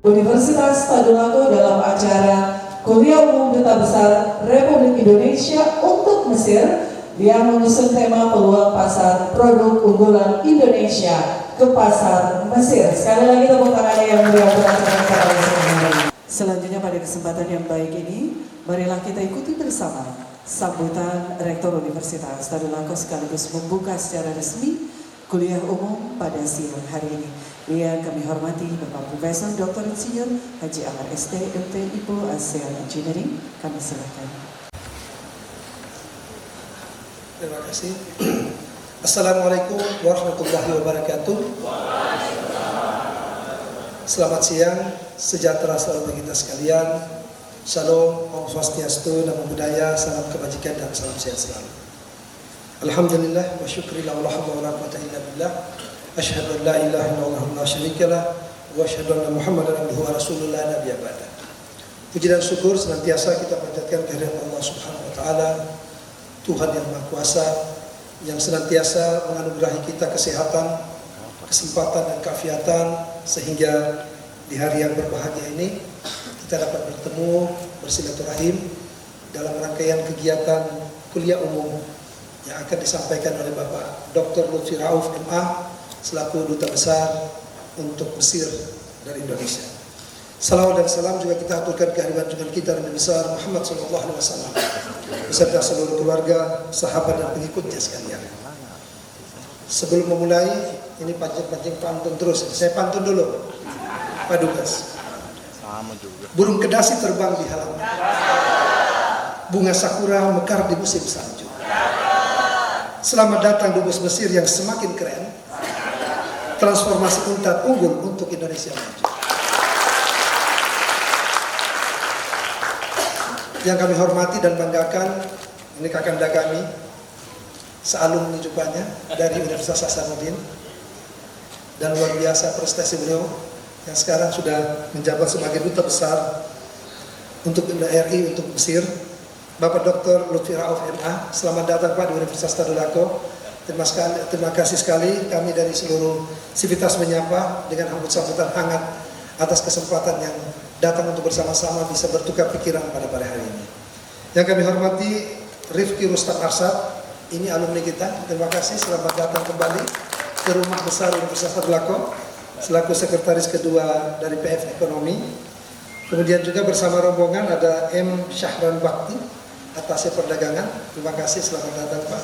Universitas Tadulako dalam acara Kuliah Umum Duta Besar Republik Indonesia untuk Mesir yang mengusung tema peluang pasar produk unggulan Indonesia ke pasar Mesir. Sekali lagi tepuk tangan yang meriah untuk acara ini. Selanjutnya pada kesempatan yang baik ini, marilah kita ikuti bersama sambutan Rektor Universitas Tadulako sekaligus membuka secara resmi kuliah umum pada siang hari ini. Yang kami hormati Bapak Profesor Dr. Insinyur Haji Amar ST MT IPO ASEAN Engineering. Kami silakan. Terima kasih. Assalamualaikum warahmatullahi wabarakatuh. Selamat siang, sejahtera selalu bagi kita sekalian. Shalom, Om Swastiastu, Namo Buddhaya, salam kebajikan dan salam sehat selalu. Alhamdulillah wa syukrillah wa la hawla wa la quwwata illa billah. Asyhadu an la ilaha illallah wa la syarika lah wa asyhadu anna Muhammadan abduhu wa rasulullah nabiyya ba'da. Puji dan syukur senantiasa kita panjatkan kehadirat Allah Subhanahu wa taala, Tuhan yang Maha Kuasa yang senantiasa menganugerahi kita kesehatan, kesempatan dan keafiatan sehingga di hari yang berbahagia ini kita dapat bertemu bersilaturahim dalam rangkaian kegiatan kuliah umum yang akan disampaikan oleh Bapak Dr. Lutfi Rauf MA selaku Duta Besar untuk Mesir dari Indonesia. Salawat dan salam juga kita aturkan kehadiran junjungan kita Nabi besar Muhammad SAW beserta seluruh keluarga, sahabat dan pengikutnya sekalian. Sebelum memulai, ini pancing pantun terus. Saya pantun dulu, Pak Dubes. Burung kedasi terbang di halaman, bunga sakura mekar di musim salju. Selamat datang Dubes Mesir yang semakin keren. Transformasi UNTAD unggul untuk Indonesia maju. Yang kami hormati dan banggakan, ini kakanda kami, sealumni jupanya dari Universitas Hasanuddin, dan luar biasa prestasi beliau yang sekarang sudah menjabat sebagai Duta Besar untuk RI untuk Mesir, Bapak Dr. Lutfi Rauf MA. Selamat datang Pak di Universitas Tadulako. Terima kasih sekali kami dari seluruh Sivitas menyapa dengan sambutan hangat atas kesempatan yang datang untuk bersama-sama bisa bertukar pikiran pada hari ini. Yang kami hormati Rifki Rustam Arsad, ini alumni kita. Terima kasih, selamat datang kembali ke rumah besar Universitas Tadulako selaku sekretaris kedua dari PF Ekonomi. Kemudian juga bersama rombongan ada M. Syahran Bakti, atasnya perdagangan. Terima kasih, selamat datang Pak.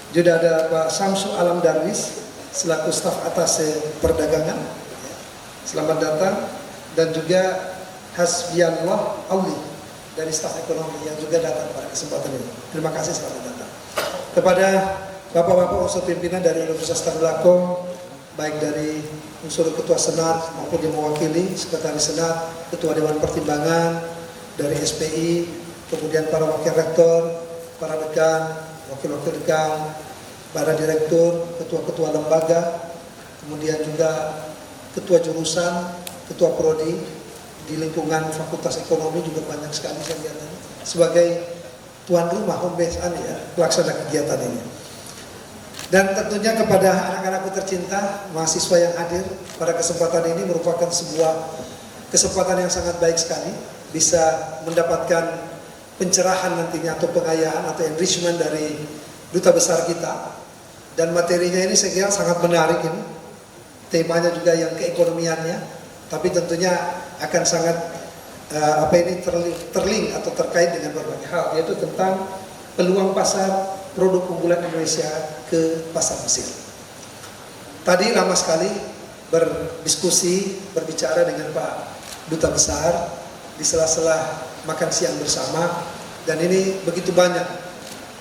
Juga ada Pak Samsu Alam Darwis selaku staf atas perdagangan. Selamat datang. Dan juga Hasbianullah Auli dari staf ekonomi yang juga datang pada kesempatan ini. Terima kasih, selamat datang. Kepada Bapak-Bapak unsur pimpinan dari Universitas Tadulako, baik dari unsur Ketua Senat maupun yang mewakili Sekretaris Senat, Ketua Dewan Pertimbangan, dari SPI, kemudian para wakil rektor, para dekan, wakil-wakil dekan, para direktur, ketua-ketua lembaga, kemudian juga ketua jurusan, ketua prodi di lingkungan Fakultas Ekonomi juga banyak sekali saya lihat sebagai tuan rumah home base pelaksana kegiatan ini. Dan tentunya kepada anak-anakku tercinta, mahasiswa yang hadir pada kesempatan ini merupakan sebuah kesempatan yang sangat baik sekali bisa mendapatkan pencerahan nantinya atau pengayaan atau enrichment dari Duta Besar kita. Dan materinya ini saya kira sangat menarik ini. Temanya juga yang keekonomiannya, tapi tentunya akan sangat terlink atau terkait dengan berbagai hal, yaitu tentang peluang pasar produk unggulan Indonesia ke pasar Mesir. Tadi lama sekali berdiskusi, berbicara dengan Pak Duta Besar di sela-sela makan siang bersama, dan ini begitu banyak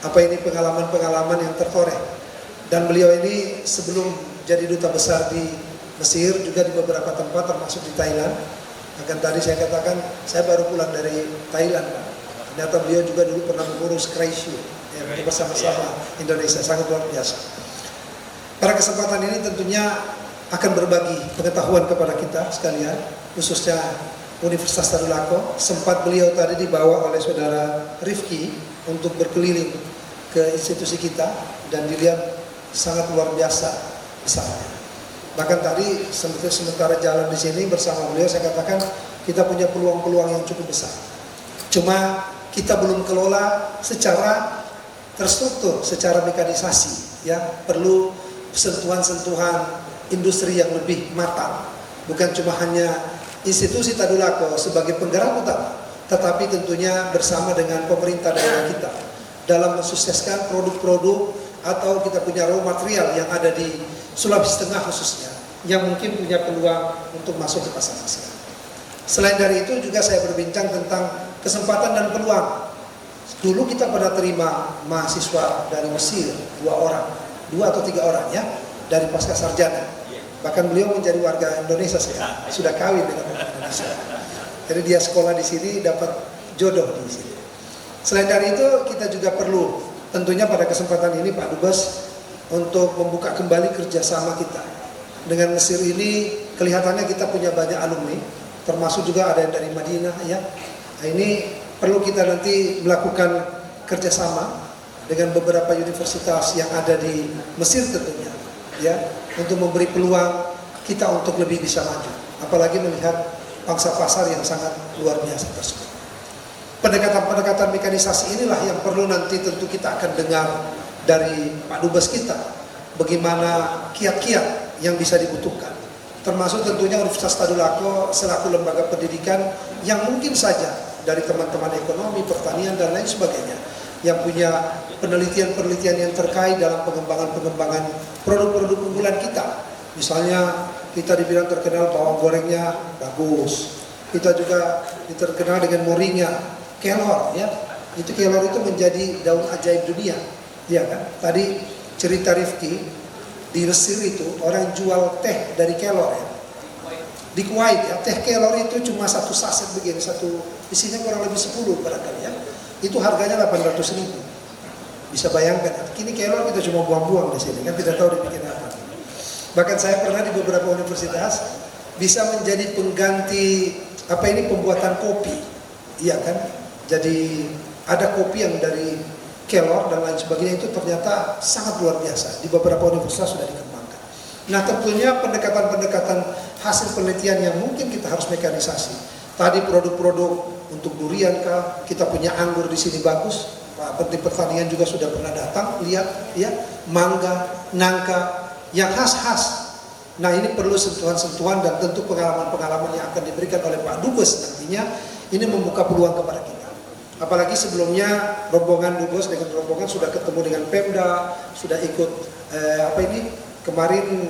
pengalaman-pengalaman yang tertoreh. Dan beliau ini sebelum jadi Duta Besar di Mesir juga di beberapa tempat termasuk di Thailand. Akan tadi saya katakan saya baru pulang dari Thailand, Pak. Ternyata beliau juga dulu pernah mengurus Kreisyu bersama-sama Indonesia, sangat luar biasa. Pada kesempatan ini tentunya akan berbagi pengetahuan kepada kita sekalian, khususnya Universitas Tadulako. Sempat beliau tadi dibawa oleh saudara Rifki untuk berkeliling ke institusi kita dan dilihat sangat luar biasa besarnya. Bahkan tadi sementara jalan di sini bersama beliau saya katakan kita punya peluang-peluang yang cukup besar. Cuma kita belum kelola secara terstruktur, secara mekanisasi, ya perlu sentuhan-sentuhan industri yang lebih matang. Bukan cuma hanya institusi Tadulako sebagai penggerak utama, tetapi tentunya bersama dengan pemerintah daerah kita dalam mensukseskan produk-produk atau kita punya raw material yang ada di Sulawesi Tengah khususnya, yang mungkin punya peluang untuk masuk ke pasar Asia. Selain dari itu juga saya berbincang tentang kesempatan dan peluang. Dulu kita pernah terima mahasiswa dari Mesir 2 atau 3 orang ya, dari pasca sarjana. Bahkan beliau menjadi warga Indonesia sekarang, sudah kawin dengan orang Indonesia. Jadi dia sekolah di sini dapat jodoh di sini. Selain dari itu kita juga perlu tentunya pada kesempatan ini Pak Dubes untuk membuka kembali kerjasama kita dengan Mesir ini. Kelihatannya kita punya banyak alumni, termasuk juga ada yang dari Madinah ya. Nah, ini perlu kita nanti melakukan kerjasama dengan beberapa universitas yang ada di Mesir tentunya ya, untuk memberi peluang kita untuk lebih bisa maju, apalagi melihat pangsa pasar yang sangat luar biasa tersebut. Pendekatan-pendekatan mekanisasi inilah yang perlu nanti tentu kita akan dengar dari Pak Dubes kita, bagaimana kiat-kiat yang bisa dibutuhkan, termasuk tentunya Universitas Tadulako selaku lembaga pendidikan yang mungkin saja dari teman-teman ekonomi, pertanian dan lain sebagainya yang punya penelitian-penelitian yang terkait dalam pengembangan-pengembangan produk-produk unggulan kita. Misalnya kita dibilang terkenal bawang gorengnya bagus, kita juga terkenal dengan moringa, kelor ya. Itu kelor itu menjadi daun ajaib dunia, ya kan? Tadi cerita Rifki di Mesir itu orang jual teh dari kelor ya. Di Kuwait ya, teh kelor itu cuma 1 saset begini, isinya kurang lebih 10 barangkali ya. Itu harganya 800.000. Bisa bayangkan, kini kelor kita cuma buang-buang di sini kan, tidak tahu dibikin apa. Bahkan saya pernah di beberapa universitas bisa menjadi pengganti pembuatan kopi, iya kan? Jadi ada kopi yang dari kelor dan lain sebagainya, itu ternyata sangat luar biasa. Di beberapa universitas sudah dikembangkan. Nah tentunya pendekatan-pendekatan hasil penelitian yang mungkin kita harus mekanisasi. Tadi produk-produk untuk durian kah, kita punya anggur di sini bagus. Pak Menteri Pertanian juga sudah pernah datang, lihat ya, mangga, nangka yang khas-khas. Nah ini perlu sentuhan-sentuhan dan tentu pengalaman-pengalaman yang akan diberikan oleh Pak Dubes nantinya. Ini membuka peluang kepada kita. Apalagi sebelumnya rombongan Dubes dengan rombongan sudah ketemu dengan Pemda, sudah ikut kemarin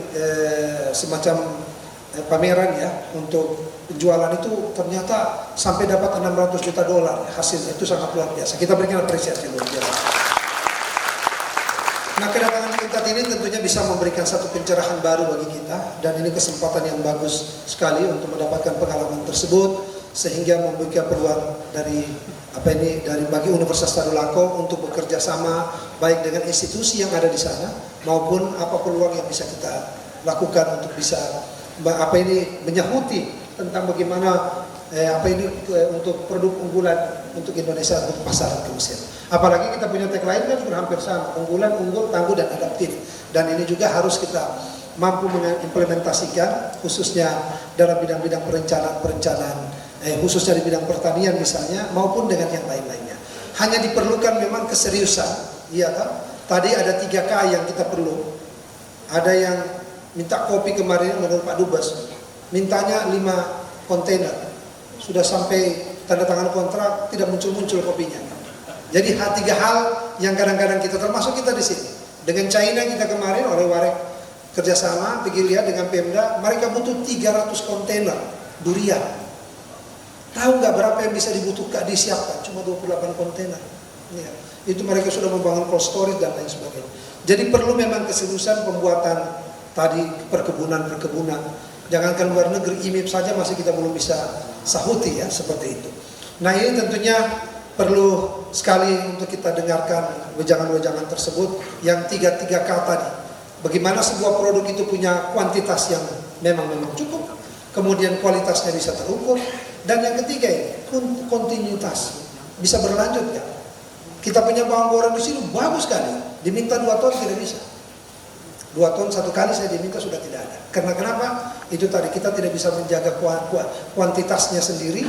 semacam pameran ya untuk penjualan, itu ternyata sampai dapat $600 juta hasilnya. Itu sangat luar biasa, kita berikan apresiasi luar biasa. Nah kedatangan kita ini tentunya bisa memberikan satu pencerahan baru bagi kita, dan ini kesempatan yang bagus sekali untuk mendapatkan pengalaman tersebut, sehingga membuka peluang dari bagi Universitas Tadulako untuk bekerja sama baik dengan institusi yang ada di sana maupun apa peluang yang bisa kita lakukan untuk bisa menyahuti tentang bagaimana untuk produk unggulan untuk Indonesia untuk pasaran ke Mesir. Apalagi kita punya tagline kan hampir sama, unggulan, unggul, tangguh dan adaptif. Dan ini juga harus kita mampu mengimplementasikan khususnya dalam bidang-bidang perencanaan khususnya di bidang pertanian misalnya maupun dengan yang lain-lainnya. Hanya diperlukan memang keseriusan, iya kan? Tadi ada 3K yang kita perlu. Ada yang minta kopi kemarin menurut Pak Dubes, mintanya 5 kontainer. Sudah sampai tanda tangan kontrak, tidak muncul-muncul kopinya. Jadi 3 hal yang kadang-kadang kita, termasuk kita di sini. Dengan China kita kemarin oleh Warek kerjasama, pergi lihat dengan Pemda, mereka butuh 300 kontainer durian. Tahu nggak berapa yang bisa dibutuhkan, disiapkan? Cuma 28 kontainer. Ya. Itu mereka sudah membangun cold storage dan lain sebagainya. Jadi perlu memang keseriusan pembuatan tadi perkebunan-perkebunan. Jangankan luar negeri, IMIP saja masih kita belum bisa sahuti ya, seperti itu. Nah ini tentunya perlu sekali untuk kita dengarkan wejangan-wejangan tersebut yang 3K tadi. Bagaimana sebuah produk itu punya kuantitas yang memang cukup, kemudian kualitasnya bisa terukur, dan yang ketiga ini kontinuitas, bisa berlanjut ya. Kita punya bawang goreng di sini bagus sekali, diminta 2 ton tidak bisa. 2 ton satu kali saya diminta sudah tidak ada. Karena kenapa? Itu tadi kita tidak bisa menjaga kuantitasnya sendiri,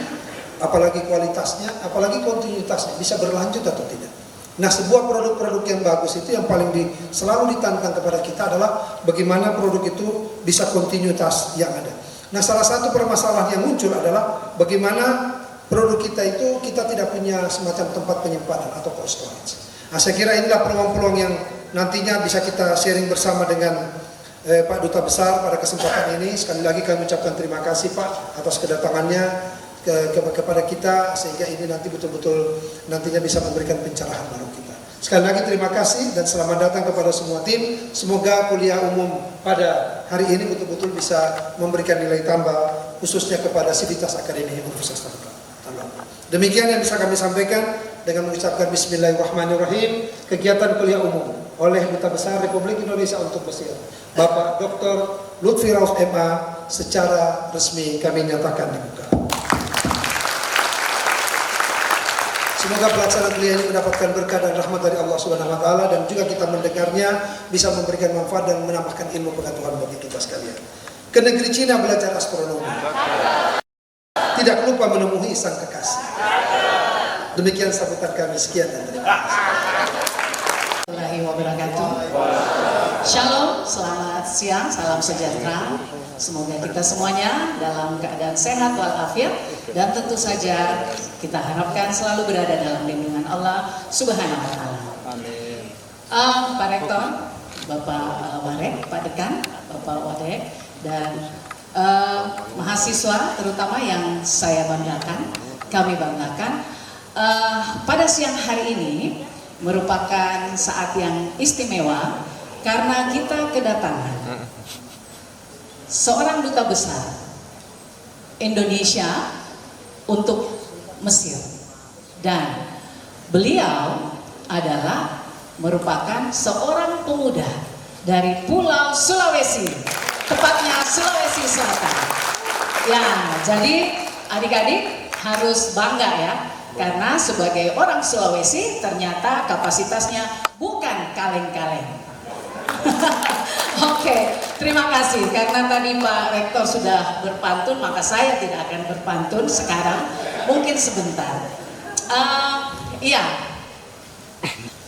apalagi kualitasnya, apalagi kontinuitasnya, bisa berlanjut atau tidak. Nah, sebuah produk-produk yang bagus itu yang paling selalu ditantang kepada kita adalah bagaimana produk itu bisa kontinuitas yang ada. Nah, salah satu permasalahan yang muncul adalah bagaimana produk kita itu kita tidak punya semacam tempat penyimpanan atau cold storage. Nah, saya kira inilah peluang-peluang yang nantinya bisa kita sharing bersama dengan Pak Duta Besar pada kesempatan ini. Sekali lagi kami ucapkan terima kasih Pak atas kedatangannya kepada kita, sehingga ini nanti betul-betul nantinya bisa memberikan pencerahan baru kita. Sekali lagi terima kasih dan selamat datang kepada semua tim. Semoga kuliah umum pada hari ini betul-betul bisa memberikan nilai tambah khususnya kepada Sivitas Akademi Universitas Tambang. Demikian yang bisa kami sampaikan dengan mengucapkan Bismillahirrahmanirrahim. Kegiatan kuliah umum oleh Duta Besar Republik Indonesia untuk Mesir, Bapak Dr. Lutfi Rauf MA, secara resmi kami nyatakan dibuka. Semoga pelaksanaan kuliah ini mendapatkan berkah dan rahmat dari Allah Subhanahu wa taala, dan juga kita mendengarnya bisa memberikan manfaat dan menambahkan ilmu pengetahuan bagi kita sekalian. Ke negeri Cina belajar astronomi. Tidak lupa menemui sang kekasih. Demikian sambutan kami, sekian dan terima kasih. Warahmatullahi wabarakatuh. Shalom, selamat siang, salam sejahtera. Semoga kita semuanya dalam keadaan sehat walafiat, dan tentu saja kita harapkan selalu berada dalam lindungan Allah Subhanahu wa taala. Amin. Pak Rektor, Bapak Warek, Pak Dekan, Bapak Wadek, dan mahasiswa terutama yang saya banggakan, kami banggakan, pada siang hari ini merupakan saat yang istimewa karena kita kedatangan seorang duta besar Indonesia untuk Mesir, dan beliau adalah merupakan seorang pemuda dari Pulau Sulawesi, tepatnya Sulawesi Selatan. Ya, jadi adik-adik harus bangga ya, karena sebagai orang Sulawesi ternyata kapasitasnya bukan kaleng-kaleng. Oke, terima kasih karena tadi Pak Rektor sudah berpantun, maka saya tidak akan berpantun sekarang, mungkin sebentar. Iya,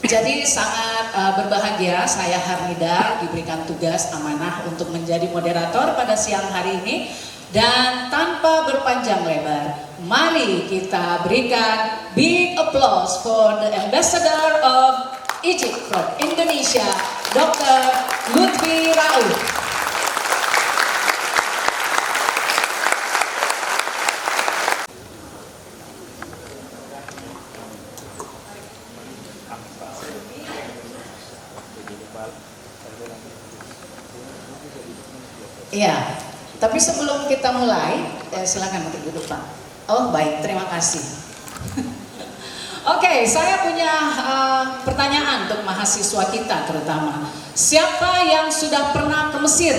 jadi sangat berbahagia saya Harnida diberikan tugas amanah untuk menjadi moderator pada siang hari ini. Dan tanpa berpanjang lebar, mari kita berikan big applause for the Ambassador of Egypt from Indonesia, Dr. Lutfi Rauf. Iya, tapi sebelum kita mulai, silakan untuk duduk Pak. Oh baik, terima kasih. Oke, saya punya pertanyaan untuk mahasiswa kita terutama. Siapa yang sudah pernah ke Mesir?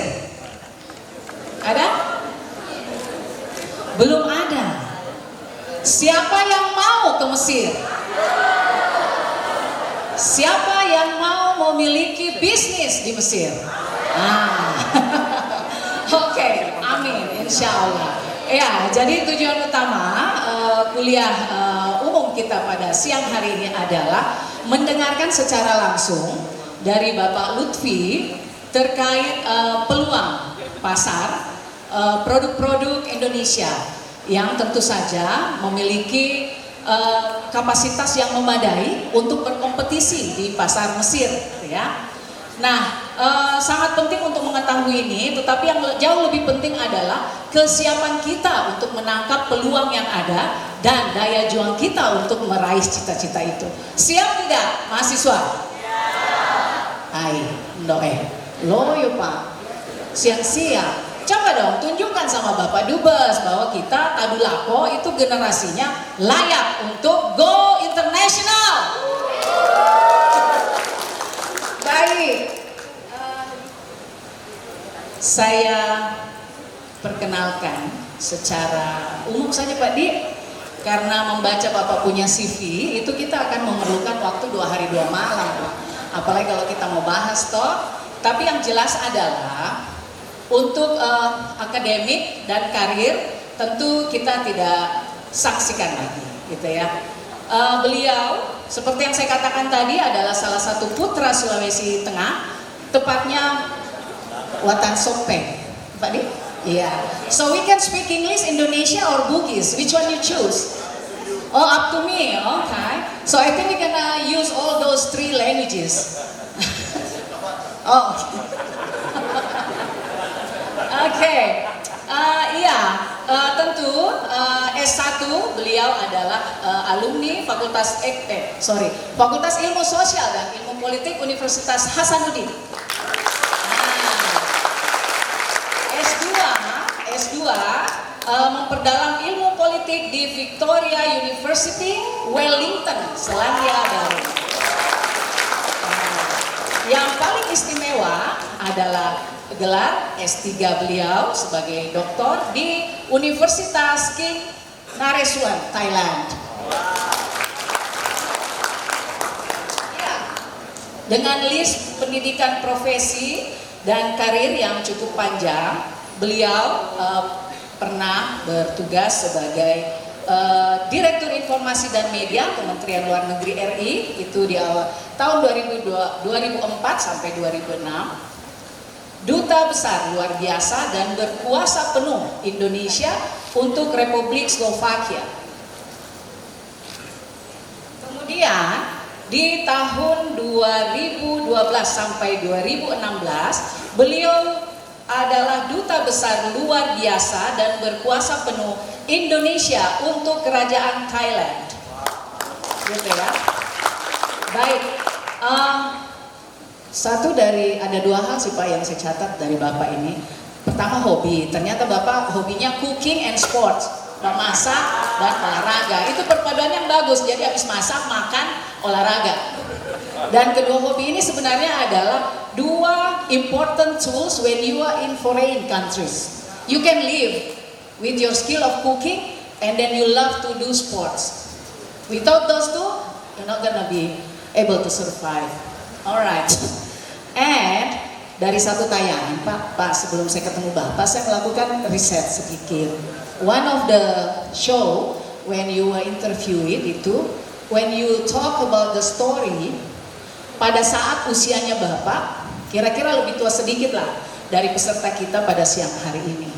Ada? Belum ada. Siapa yang mau ke Mesir? Siapa yang mau memiliki bisnis di Mesir? Oke, amin, insya Allah. Ya, jadi tujuan utama kuliah umum kita pada siang hari ini adalah mendengarkan secara langsung dari Bapak Lutfi terkait peluang pasar produk-produk Indonesia yang tentu saja memiliki kapasitas yang memadai untuk berkompetisi di pasar Mesir, ya. Nah, sangat penting untuk mengetahui ini, tetapi yang jauh lebih penting adalah kesiapan kita untuk menangkap peluang yang ada dan daya juang kita untuk meraih cita-cita itu. Siap tidak, mahasiswa? Hai, ndoe, loyo Pak, siap-siap. Coba dong tunjukkan sama Bapak Dubes bahwa kita Tadulako itu generasinya layak untuk go international. Baik, saya perkenalkan secara umum saja Pak Di, karena membaca Bapak punya CV itu kita akan memerlukan waktu 2 hari 2 malam Pak. Apalagi kalau kita mau bahas toh Tapi yang jelas adalah untuk akademik dan karir tentu kita tidak saksikan lagi, gitu ya. Beliau seperti yang saya katakan tadi adalah salah satu putra Sulawesi Tengah, tepatnya Watan Sopeng, Pak Di? Iya. So we can speak English, Indonesia, or Bugis. Which one you choose? Oh, up to me. Okay. So I think we can use all those 3 languages. Oh. Oke. Iya. Tentu S1 beliau adalah alumni Fakultas Ilmu Sosial dan Ilmu Politik Universitas Hasanuddin. S2 memperdalam ilmu politik di Victoria University, Wellington, Selandia Baru. Yang paling istimewa adalah gelar S3 beliau sebagai doktor di Universitas King Naresuan, Thailand. Ya, dengan list pendidikan profesi dan karir yang cukup panjang, beliau pernah bertugas sebagai Direktur Informasi dan Media Kementerian Luar Negeri RI itu di awal tahun 2004 sampai 2006. Duta Besar luar biasa dan berkuasa penuh Indonesia untuk Republik Slovakia. Kemudian di tahun 2012 sampai 2016 beliau adalah Duta Besar luar biasa dan berkuasa penuh Indonesia untuk Kerajaan Thailand. Gitu ya. Baik. Ada 2 hal sih Pak yang saya catat dari Bapak ini. Pertama hobi, ternyata Bapak hobinya cooking and sports, memasak dan olahraga. Itu perpaduan yang bagus, jadi habis masak, makan, olahraga. Dan kedua hobi ini sebenarnya adalah 2 important tools when you are in foreign countries. You can live with your skill of cooking and then you love to do sports. Without those 2, you're not gonna be able to survive. Alright. And dari satu tayangan Pak, sebelum saya ketemu Bapak, saya melakukan riset sedikit. One of the show when you were interviewed itu, when you talk about the story, pada saat usianya Bapak, kira-kira lebih tua sedikit lah dari peserta kita pada siang hari ini.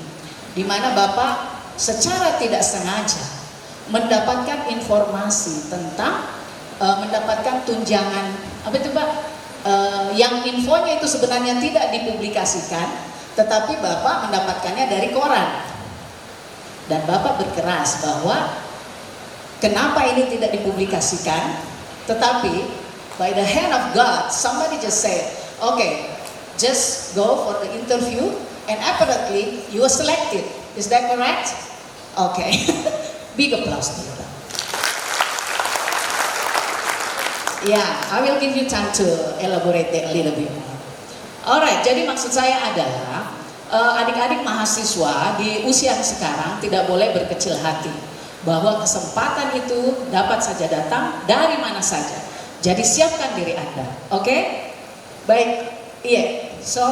Di mana Bapak secara tidak sengaja mendapatkan informasi tentang mendapatkan tunjangan, apa itu Pak? Yang infonya itu sebenarnya tidak dipublikasikan, tetapi Bapak mendapatkannya dari koran. Dan Bapak berkeras bahwa kenapa ini tidak dipublikasikan, tetapi by the hand of God, somebody just said, okay, just go for the interview, and apparently you were selected. Is that correct? Okay. Big applause to you. Yeah, I will give you time to elaborate a little bit more. Alright, jadi maksud saya adalah adik-adik mahasiswa di usia sekarang tidak boleh berkecil hati bahwa kesempatan itu dapat saja datang dari mana saja. Jadi siapkan diri Anda, oke? Baik, iya. So,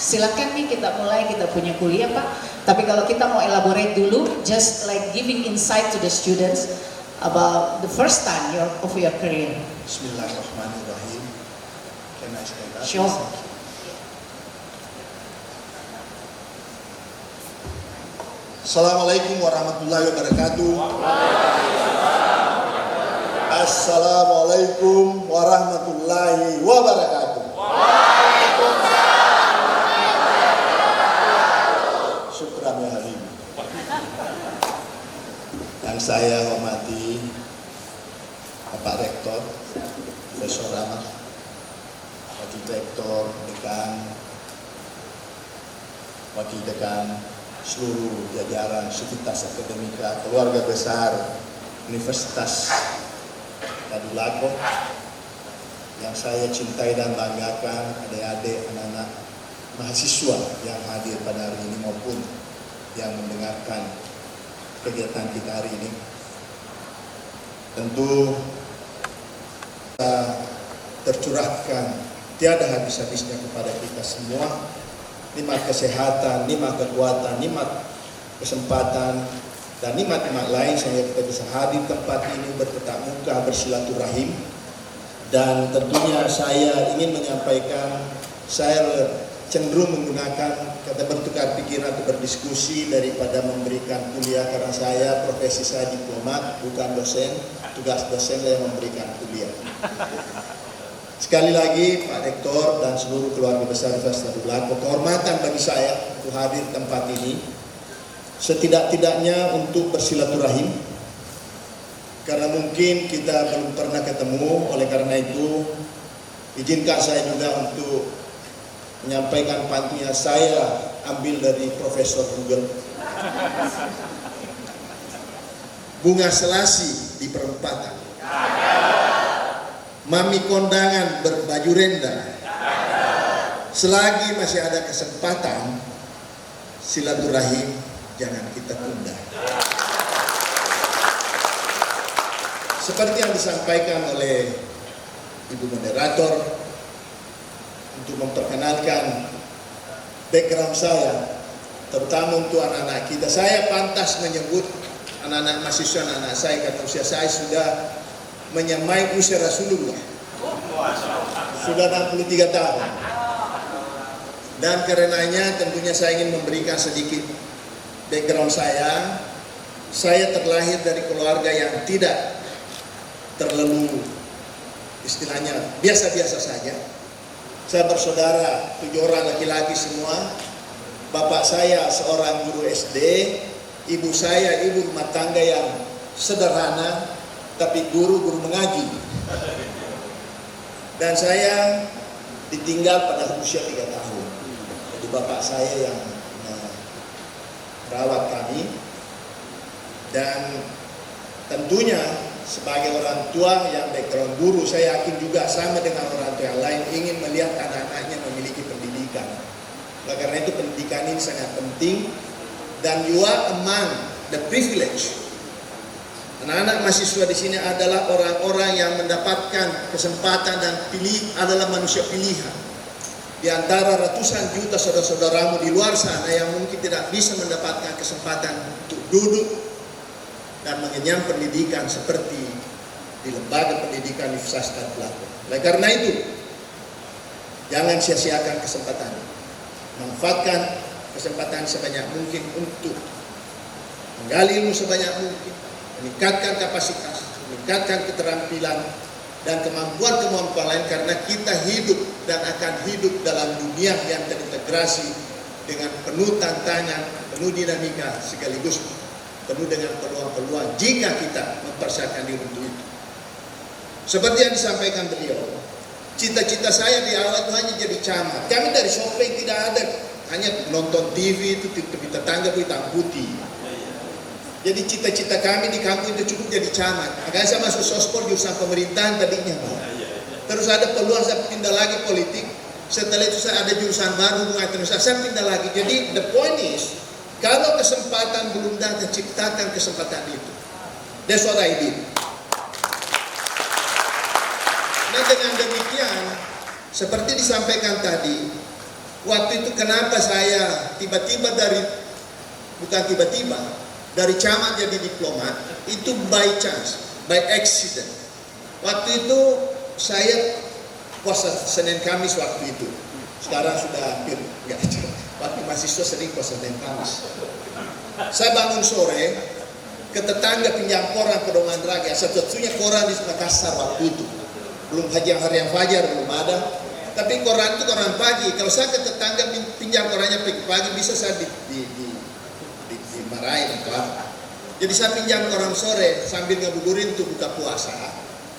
silakan nih kita mulai, kita punya kuliah Pak. Tapi kalau kita mau elaborate dulu, just like giving insight to the students about the first time of your career. Bismillahirrahmanirrahim. Can I say that? Sure. Assalamualaikum warahmatullahi wabarakatuh. Assalamualaikum warahmatullahi wabarakatuh. Syukran ya Habib. Yang saya hormati Bapak Rektor, Profesor Rahmat, Wakil Rektor, Dekan, Wakil Dekan, seluruh jajaran Sivitas Akademika, keluarga besar Universitas Tadulako yang saya cintai dan banggakan, adik-adik, anak-anak mahasiswa yang hadir pada hari ini maupun yang mendengarkan kegiatan kita hari ini. Tentu tercurahkan tiada habis-habisnya kepada kita semua. Nikmat kesehatan, nikmat kekuatan, nikmat kesempatan, dan nikmat-nikmat lain sehingga kita bisa hadir tempat ini bertetap muka, bersilaturahim. Dan tentunya saya ingin menyampaikan, saya cenderung menggunakan kata bertukar pikiran atau berdiskusi daripada memberikan kuliah, karena saya profesi saya diplomat, bukan dosen. Tugas dosen yang memberikan kuliah. Sekali lagi Pak Rektor dan seluruh keluarga besar Universitas Tadulako, kehormatan bagi saya untuk hadir tempat ini, setidak-tidaknya untuk bersilaturahim, karena mungkin kita belum pernah ketemu. Oleh karena itu izinkan saya juga untuk menyampaikan pantun yang saya ambil dari Profesor Google. Bunga selasi di perempatan, mami kondangan berbaju rendah, selagi masih ada kesempatan, silaturahim jangan kita tunda. Seperti yang disampaikan oleh Ibu Moderator, untuk memperkenalkan background saya, terutama untuk anak-anak kita, saya pantas menyebut anak-anak mahasiswa, anak-anak saya, karena usia saya sudah menyamai usia Rasulullah, sudah 63 tahun. Dan karenanya tentunya saya ingin memberikan sedikit background saya. Saya terlahir dari keluarga yang tidak terlalu istilahnya biasa-biasa saja. Saya bersaudara 7 orang laki-laki semua. Bapak saya seorang guru SD, ibu saya ibu rumah tangga yang sederhana, tapi guru mengaji. Dan saya ditinggal pada usia 3 tahun. Jadi bapak saya yang merawat kami. Dan tentunya sebagai orang tua yang background guru, saya yakin juga sama dengan orang tua yang lain ingin melihat anak-anaknya memiliki pendidikan. Oleh karena itu pendidikan ini sangat penting, dan you are among the privilege. Anak-anak mahasiswa di sini adalah orang-orang yang mendapatkan kesempatan dan adalah manusia pilihan. Di antara ratusan juta saudara-saudaramu di luar sana yang mungkin tidak bisa mendapatkan kesempatan untuk duduk dan mengenyam pendidikan seperti di lembaga pendidikan Universitas Tadulako. Oleh karena itu, jangan sia-siakan kesempatan. Manfaatkan kesempatan sebanyak mungkin untuk menggali ilmu sebanyak mungkin, meningkatkan kapasitas, meningkatkan keterampilan dan kemampuan-kemampuan lain, karena kita hidup dan akan hidup dalam dunia yang terintegrasi dengan penuh tantangan, penuh dinamika, sekaligus penuh dengan peluang-peluang jika kita mempersiapkan diri untuk itu. Seperti yang disampaikan beliau, cita-cita saya di awal itu hanya jadi camat. Kami dari Sopeng tidak ada, hanya nonton TV itu tepi tetangga hitam putih. Jadi cita-cita kami di kampung itu cukup jadi camat. Makanya saya masuk sospol jurusan pemerintahan tadinya. Terus ada peluang saya pindah lagi politik. Setelah itu saya ada jurusan baru hubungan internasional, saya pindah lagi. Jadi the point is, kalau kesempatan belum datang, ciptakan kesempatan itu. That's what I did. Nah dengan demikian, seperti disampaikan tadi, waktu itu kenapa saya tiba-tiba dari camat jadi diplomat, itu by chance, by accident. Waktu itu saya puasa Senin Kamis waktu itu. Sekarang sudah hampir enggak. Waktu mahasiswa sering puasa Senin Kamis. Saya bangun sore, ke tetangga pinjam koran pedoman raga. Satu-satunya koran di Makassar waktu itu. Belum harian fajar, belum ada. Tapi koran itu koran pagi. Kalau saya ke tetangga pinjam korannya pagi, bisa saya dimarahin atau apa. Jadi saya pinjam koran sore sambil ngebuburin untuk buka puasa.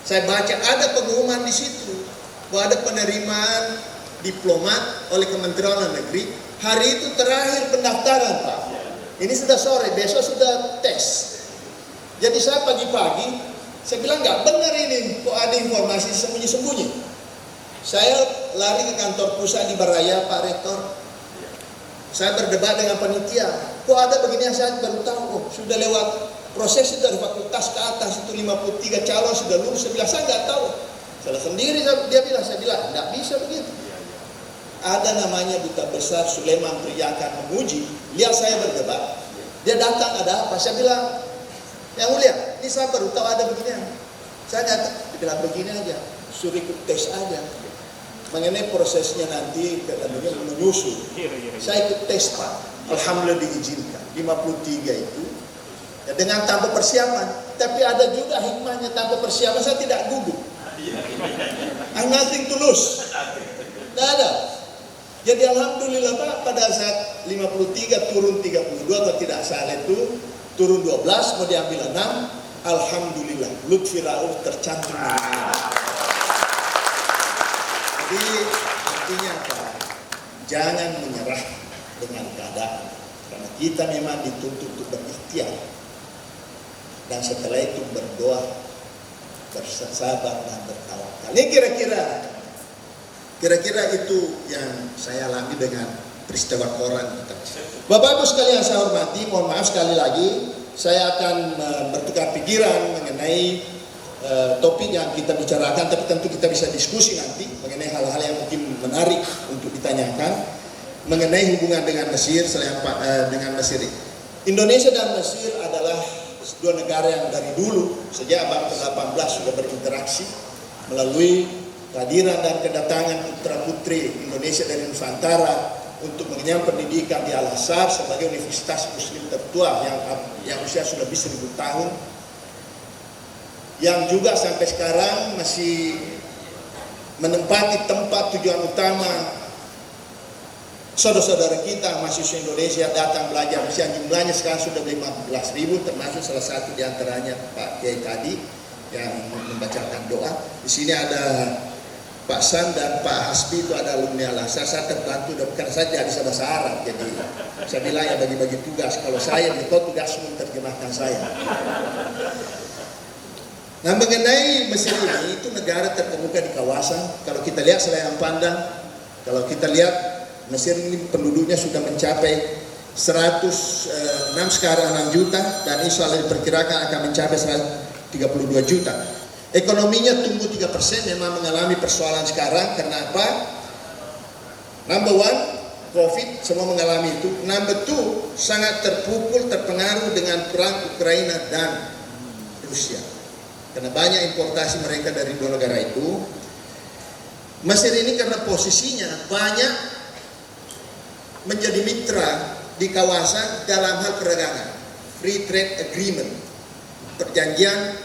Saya baca ada pengumuman di situ bahwa ada penerimaan diplomat oleh Kementerian Luar Negeri. Hari itu terakhir pendaftaran, Pak. Ini sudah sore, besok sudah tes. Jadi saya pagi-pagi, saya bilang nggak benar ini, kok ada informasi sembunyi-sembunyi. Saya lari ke kantor pusat di Baraya, Pak Rektor. Saya berdebat dengan panitia, kok ada begini, saya baru tahu, oh sudah lewat proses itu dari fakultas ke atas, itu 53 calon sudah lulus. Saya bilang, saya nggak tahu. Kalau sendiri saya bilang, tidak bisa begitu. Ada namanya Duta Besar Sulaiman Priyakan memuji, lihat saya berdebat, dia datang ada apa, saya bilang, yang mulia, ini saya baru tahu ada beginian. Saya datang, dia bilang begini aja, suruh ikut tes aja. Mengenai prosesnya nanti, katanya menyusul. Saya ikut tes Pak, alhamdulillah diizinkan, 53 itu. Ya, dengan tanpa persiapan, tapi ada juga hikmahnya tanpa persiapan, saya tidak gugup. I'm nothing to lose. Tidak ada. Jadi alhamdulillah Pak, pada saat 53 turun 32 atau tidak salah itu, turun 12 mau diambil 6, alhamdulillah lutfi rauf tercantum. Jadi artinya apa? Jangan menyerah dengan keadaan, karena kita memang dituntut untuk berikhtiar, dan setelah itu berdoa, bersabar dan bertawakal. Ini kira-kira itu yang saya alami dengan peristiwa koran. Bapak Ibu sekalian saya hormati, mohon maaf sekali lagi, saya akan bertukar pikiran mengenai topik yang kita bicarakan, tapi tentu kita bisa diskusi nanti mengenai hal-hal yang mungkin menarik untuk ditanyakan mengenai hubungan dengan Mesir, dengan Mesir. Indonesia dan Mesir adalah dua negara yang dari dulu sejak abad ke-18 sudah berinteraksi melalui kehadiran dan kedatangan putra-putri Indonesia dari Nusantara untuk mengenyam pendidikan di Al-Azhar sebagai universitas muslim tertua yang usia sudah lebih 1000 tahun, yang juga sampai sekarang masih menempati tempat tujuan utama saudara-saudara kita mahasiswa Indonesia datang belajar. Yang jumlahnya sekarang sudah 15.000, termasuk salah satu diantaranya Pak Kiai tadi yang membacakan doa. Di sini ada Pak San dan Pak Hasbi, itu ada alumni Al-Azhar. Saya terbantu dan bukan saja bisa bahasa Arab, jadi saya bilang ya bagi-bagi tugas. Kalau saya kau tugasmu terjemahkan saya. Nah, mengenai Mesir ini, itu negara terkemuka di kawasan. Kalau kita lihat selayang pandang, kalau kita lihat Mesir ini penduduknya sudah mencapai 106 sekarang 6 juta, dan insya Allah diperkirakan akan mencapai 132 juta. Ekonominya tumbuh 3%, memang mengalami persoalan sekarang. Karena apa? Number one, COVID, semua mengalami itu. Number two, sangat terpukul, terpengaruh dengan perang Ukraina dan Rusia. Karena banyak importasi mereka dari dua negara itu. Mesir ini karena posisinya banyak menjadi mitra di kawasan dalam hal perdagangan, free trade agreement, perdagangan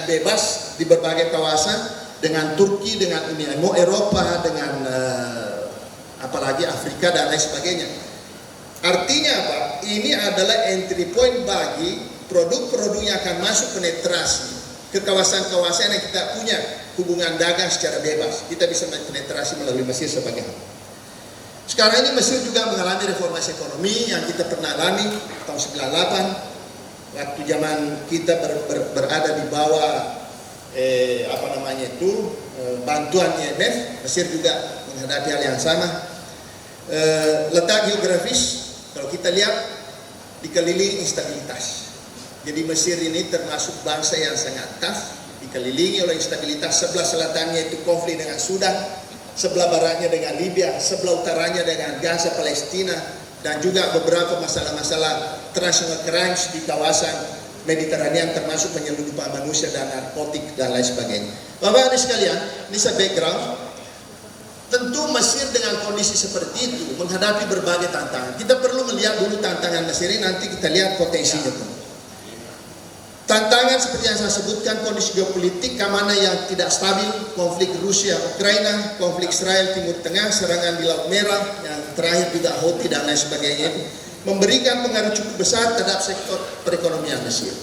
bebas di berbagai kawasan dengan Turki, dengan Uni Eropa, dengan apalagi Afrika dan lain sebagainya. Artinya apa? Ini adalah entry point bagi produk-produk yang akan masuk penetrasi ke kawasan-kawasan yang kita punya hubungan dagang secara bebas. Kita bisa penetrasi melalui Mesir sebagai hal. Sekarang ini Mesir juga mengalami reformasi ekonomi yang kita pernah alami tahun 98. Waktu zaman kita berada di bawah bantuan IMF, Mesir juga menghadapi hal yang sama. Letak geografis, kalau kita lihat dikelilingi instabilitas. Jadi Mesir ini termasuk bangsa yang sangat tough, dikelilingi oleh instabilitas. Sebelah selatannya itu konflik dengan Sudan, sebelah baratnya dengan Libya, sebelah utaranya dengan Gaza, Palestina, dan juga beberapa masalah-masalah transnational crimes di kawasan Mediterania, termasuk penyelundupan manusia dan narkotik dan lain sebagainya. Bapak-Ibu sekalian, ini saya background. Tentu Mesir dengan kondisi seperti itu menghadapi berbagai tantangan. Kita perlu melihat dulu tantangan Mesir ini, nanti kita lihat potensinya. Tantangan seperti yang saya sebutkan, kondisi geopolitik, keamanan yang tidak stabil, konflik Rusia-Ukraina, konflik Israel Timur Tengah, serangan di Laut Merah, yang terakhir juga Houthi dan lain sebagainya, memberikan pengaruh cukup besar terhadap sektor perekonomian Mesir.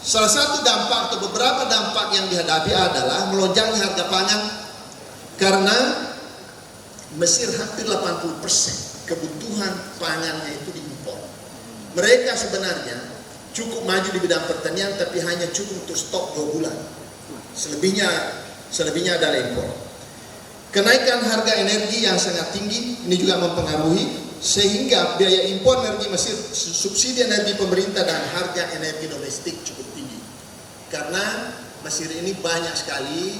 Salah satu dampak atau beberapa dampak yang dihadapi adalah melonjaknya harga pangan, karena Mesir hampir 80% kebutuhan pangannya itu diimpor. Mereka sebenarnya cukup maju di bidang pertanian, tapi hanya cukup untuk stok 2 bulan. Selebihnya adalah impor. Kenaikan harga energi yang sangat tinggi ini juga mempengaruhi, sehingga biaya impor energi Mesir, subsidi energi pemerintah dan harga energi domestik cukup tinggi. Karena Mesir ini banyak sekali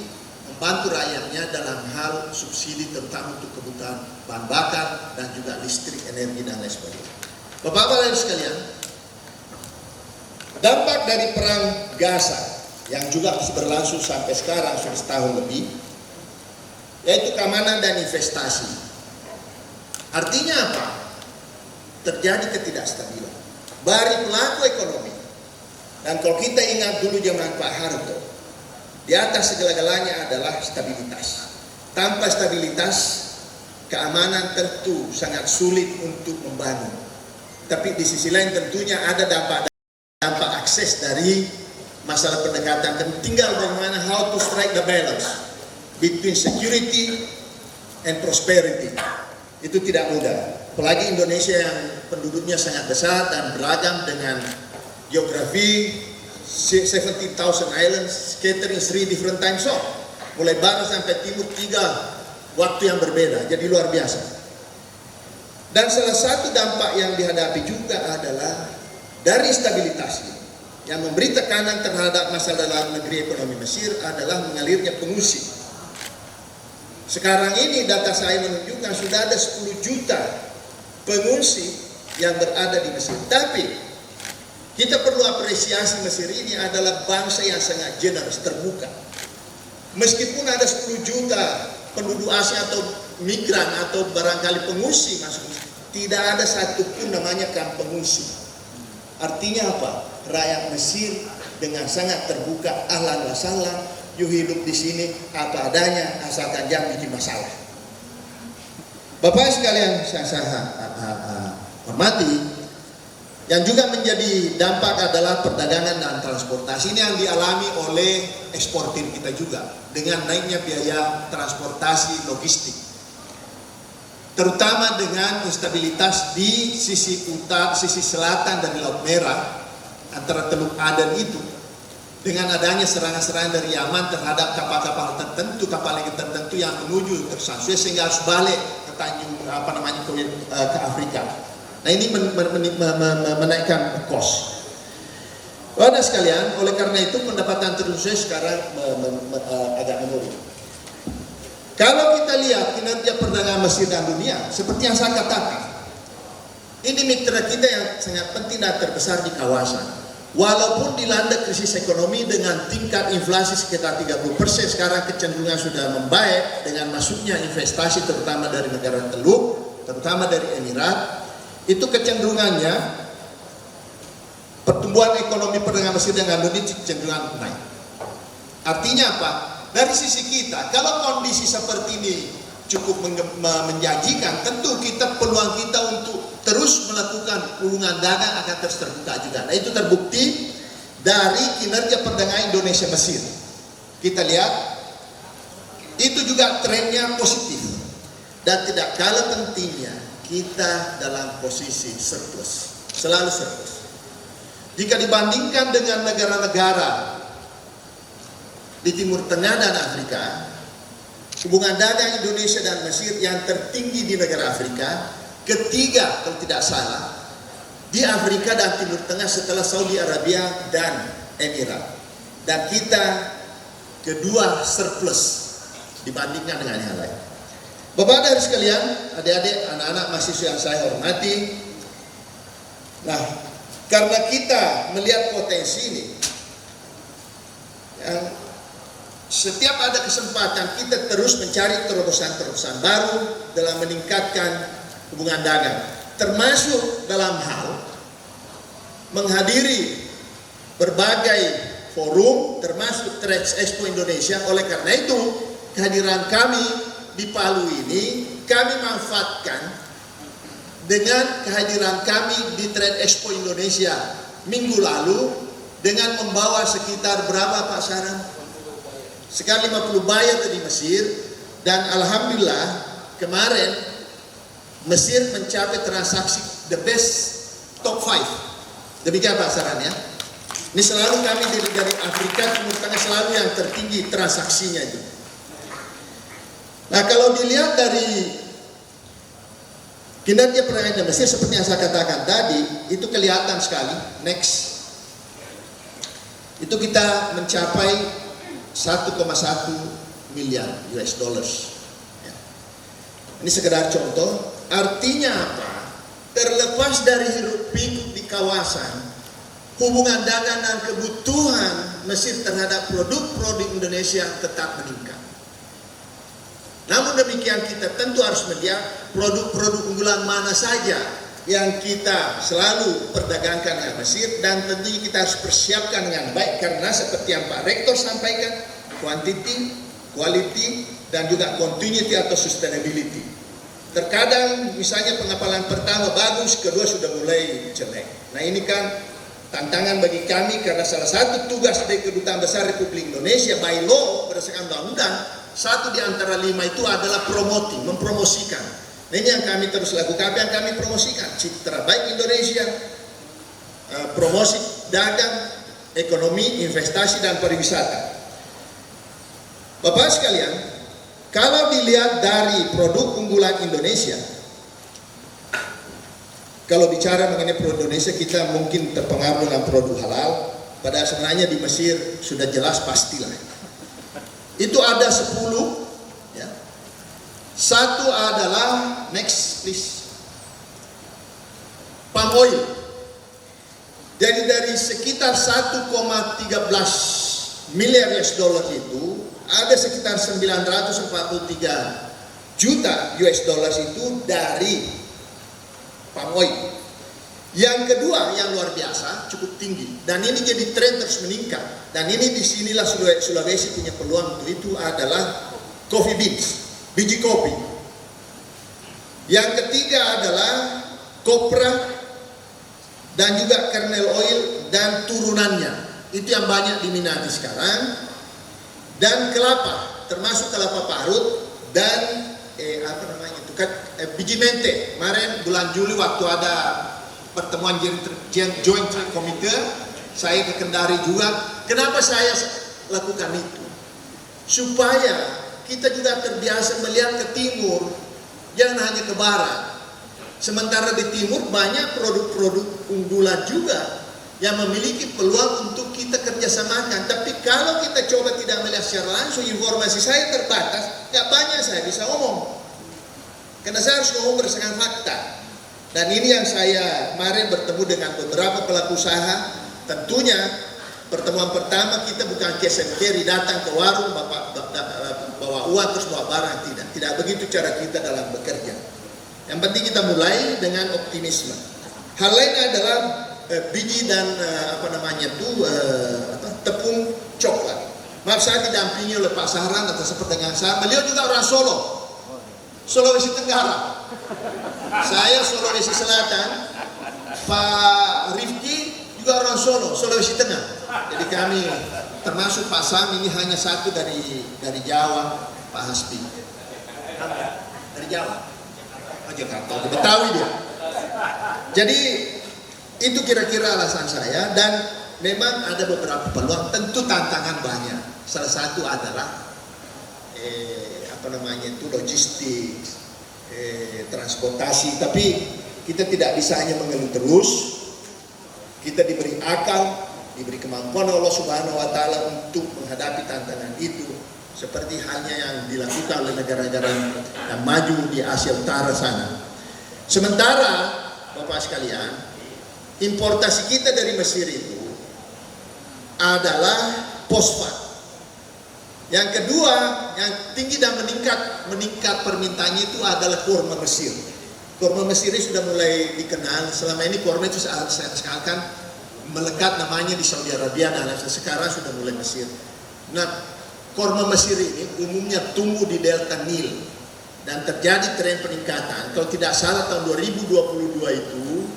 membantu rakyatnya dalam hal subsidi terutama untuk kebutuhan bahan bakar dan juga listrik, energi dan lain sebagainya. Bapak-bapak dan sekalian, dampak dari perang Gaza yang juga masih berlangsung sampai sekarang sudah setahun lebih, yaitu keamanan dan investasi. Artinya apa? Terjadi ketidakstabilan bagi pelaku ekonomi. Dan kalau kita ingat dulu zaman Pak Harto, di atas segala-galanya adalah stabilitas. Tanpa stabilitas, keamanan tentu sangat sulit untuk membangun. Tapi di sisi lain tentunya ada dampak akses dari masalah pendekatan. Dan tinggal bagaimana how to strike the balance between security and prosperity. Itu tidak mudah. Apalagi Indonesia yang penduduknya sangat besar dan beragam dengan geografi 17,000 islands scattering 3 different time zone. Mulai barat sampai timur 3 waktu yang berbeda. Jadi luar biasa. Dan salah satu dampak yang dihadapi juga adalah dari stabilitas ini. Yang memberi tekanan terhadap masalah dalam negeri ekonomi Mesir adalah mengalirnya pengungsi. Sekarang ini data saya menunjukkan sudah ada 10 juta pengungsi yang berada di Mesir. Tapi kita perlu apresiasi Mesir ini adalah bangsa yang sangat generous, terbuka. Meskipun ada 10 juta penduduk asing atau migran atau barangkali pengungsi masuk, tidak ada satupun namanya kamp pengungsi. Artinya apa? Rakyat Mesir dengan sangat terbuka, ahlan wa sahlan, you hidup di sini apa adanya, asalkan jangan bikin masalah. Bapak sekalian saya hormati, yang juga menjadi dampak adalah perdagangan dan transportasi. Ini yang dialami oleh eksportir kita juga dengan naiknya biaya transportasi logistik, terutama dengan instabilitas di sisi selatan dari Laut Merah antara Teluk Aden itu, dengan adanya serangan-serangan dari Yaman terhadap kapal-kapal tertentu, kapal yang tertentu yang menuju ke Suez sehingga harus balik ke Tanjung ke Afrika. Nah ini menaikkan kos. Bapak sekalian, oleh karena itu pendapatan terusnya sekarang agak menurun. Kalau kita lihat kinerja perdagangan Mesir dan dunia, seperti yang saya katakan, ini mitra kita yang sangat penting dan terbesar di kawasan. Walaupun dilanda krisis ekonomi dengan tingkat inflasi sekitar 30%, sekarang kecenderungan sudah membaik dengan masuknya investasi terutama dari negara Teluk, terutama dari Emirat. Itu kecenderungannya pertumbuhan ekonomi perdagangan Mesir dengan Indonesia cenderung naik. Artinya apa? Dari sisi kita, kalau kondisi seperti ini cukup menjanjikan, tentu peluang kita untuk terus melakukan hubungan dagang akan terus terbuka juga. Nah itu terbukti dari kinerja perdagangan Indonesia Mesir. Kita lihat itu juga trennya positif dan tidak kalah pentingnya. Kita dalam posisi surplus, selalu surplus. Jika dibandingkan dengan negara-negara di Timur Tengah dan Afrika, hubungan dagang Indonesia dan Mesir yang tertinggi di negara Afrika, ketiga kalau tidak salah, di Afrika dan Timur Tengah setelah Saudi Arabia dan Emirat. Dan kita kedua surplus dibandingkan dengan yang lain. Bapak dan sekalian, adik-adik, anak-anak mahasiswa yang saya hormati, nah, karena kita melihat potensi ini, yang setiap ada kesempatan kita terus mencari terobosan-terobosan baru dalam meningkatkan hubungan dagang, termasuk dalam hal menghadiri berbagai forum, termasuk Trade Expo Indonesia. Oleh karena itu, kehadiran kami di Palu ini kami manfaatkan dengan kehadiran kami di Trade Expo Indonesia minggu lalu dengan membawa sekitar berapa Pak Saran? Sekitar 50 buyer dari Mesir, dan alhamdulillah kemarin Mesir mencapai transaksi the best top 5. Demikian Pak Saran ya. Ini selalu kami dari Afrika Timur Tengah selalu yang tertinggi transaksinya itu. Nah kalau dilihat dari kinerja perdagangan Mesir seperti yang saya katakan tadi, itu kelihatan sekali. Next, itu kita mencapai 1,1 miliar US dollars. Ya. Ini sekedar contoh. Artinya apa? Terlepas dari hiruk pikuk di kawasan, hubungan dagang dan kebutuhan Mesir terhadap produk-produk Indonesia tetap meningkat. Namun demikian kita tentu harus melihat produk-produk unggulan mana saja yang kita selalu perdagangkan dengan Mesir, dan tentunya kita harus persiapkan dengan baik karena seperti yang Pak Rektor sampaikan, quantity, quality, dan juga continuity atau sustainability. Terkadang misalnya pengapalan pertama bagus, kedua sudah mulai jelek. Nah ini kan tantangan bagi kami karena salah satu tugas dari Kedutaan Besar Republik Indonesia by law berdasarkan undang-undang, satu di antara 5 itu adalah promoting, mempromosikan. Nah ini yang kami terus lakukan, apa yang kami promosikan? Citra baik Indonesia, promosi dagang, ekonomi, investasi, dan pariwisata. Bapak sekalian, kalau dilihat dari produk unggulan Indonesia, kalau bicara mengenai produk Indonesia, kita mungkin terpengaruh dengan produk halal. Pada sebenarnya di Mesir sudah jelas pastilah. Itu ada 10. Ya. Satu adalah, next please, palm oil. Jadi dari sekitar 1,13 miliar US dollar itu, ada sekitar 943 juta US dollars itu dari palm oil. Yang kedua yang luar biasa, cukup tinggi, dan ini jadi tren terus meningkat, dan ini disinilah Sulawesi punya peluang untuk itu, adalah coffee beans, biji kopi. Yang ketiga adalah kopra dan juga kernel oil dan turunannya, itu yang banyak diminati sekarang. Dan kelapa, termasuk kelapa parut dan biji mente. Kemarin bulan Juli waktu ada pertemuan Joint Committee, saya ke Kendari juga. Kenapa saya lakukan itu? Supaya kita juga terbiasa melihat ke timur, jangan hanya ke barat. Sementara di timur banyak produk-produk unggulan juga yang memiliki peluang untuk kita kerjasamakan. Tapi kalau kita coba tidak melihat secara langsung, informasi saya terbatas, gak banyak saya bisa ngomong. Karena saya harus ngomong berdasarkan fakta. Dan ini yang saya kemarin bertemu dengan beberapa pelaku usaha. Tentunya pertemuan pertama kita bukan cash and carry, datang ke warung, bawa uang terus bawa barang. Tidak begitu cara kita dalam bekerja. Yang penting kita mulai dengan optimisme. Hal lain adalah biji dan tepung coklat. Maaf, saya didampingi oleh Pak Sahran atau seperti dengan saya. Beliau juga orang Solo, Sulawesi Tenggara. Saya Sulawesi Selatan. Pak Rifki juga orang Solo, Sulawesi Tengah. Jadi kami termasuk Pak Sam ini hanya satu dari Jawa, Pak Hasbi. Dari Jawa, Jakarta, Betawi dia. Jadi itu kira-kira alasan saya, dan memang ada beberapa peluang, tentu tantangan banyak. Salah satu adalah logistik, transportasi. Tapi kita tidak bisa hanya mengeluh terus. Kita diberi akal, diberi kemampuan Allah Subhanahu wa taala untuk menghadapi tantangan itu, seperti halnya yang dilakukan oleh negara-negara yang maju di Asia Utara sana. Sementara Bapak sekalian, importasi kita dari Mesir itu adalah fosfat. Yang kedua, yang tinggi dan meningkat permintaannya itu adalah kurma Mesir. Kurma Mesir ini sudah mulai dikenal. Selama ini kurma itu seakan melekat namanya di Saudi Arabia, dan sekarang sudah mulai Mesir. Nah, kurma Mesir ini umumnya tumbuh di delta Nil dan terjadi tren peningkatan. Kalau tidak salah tahun 2022 itu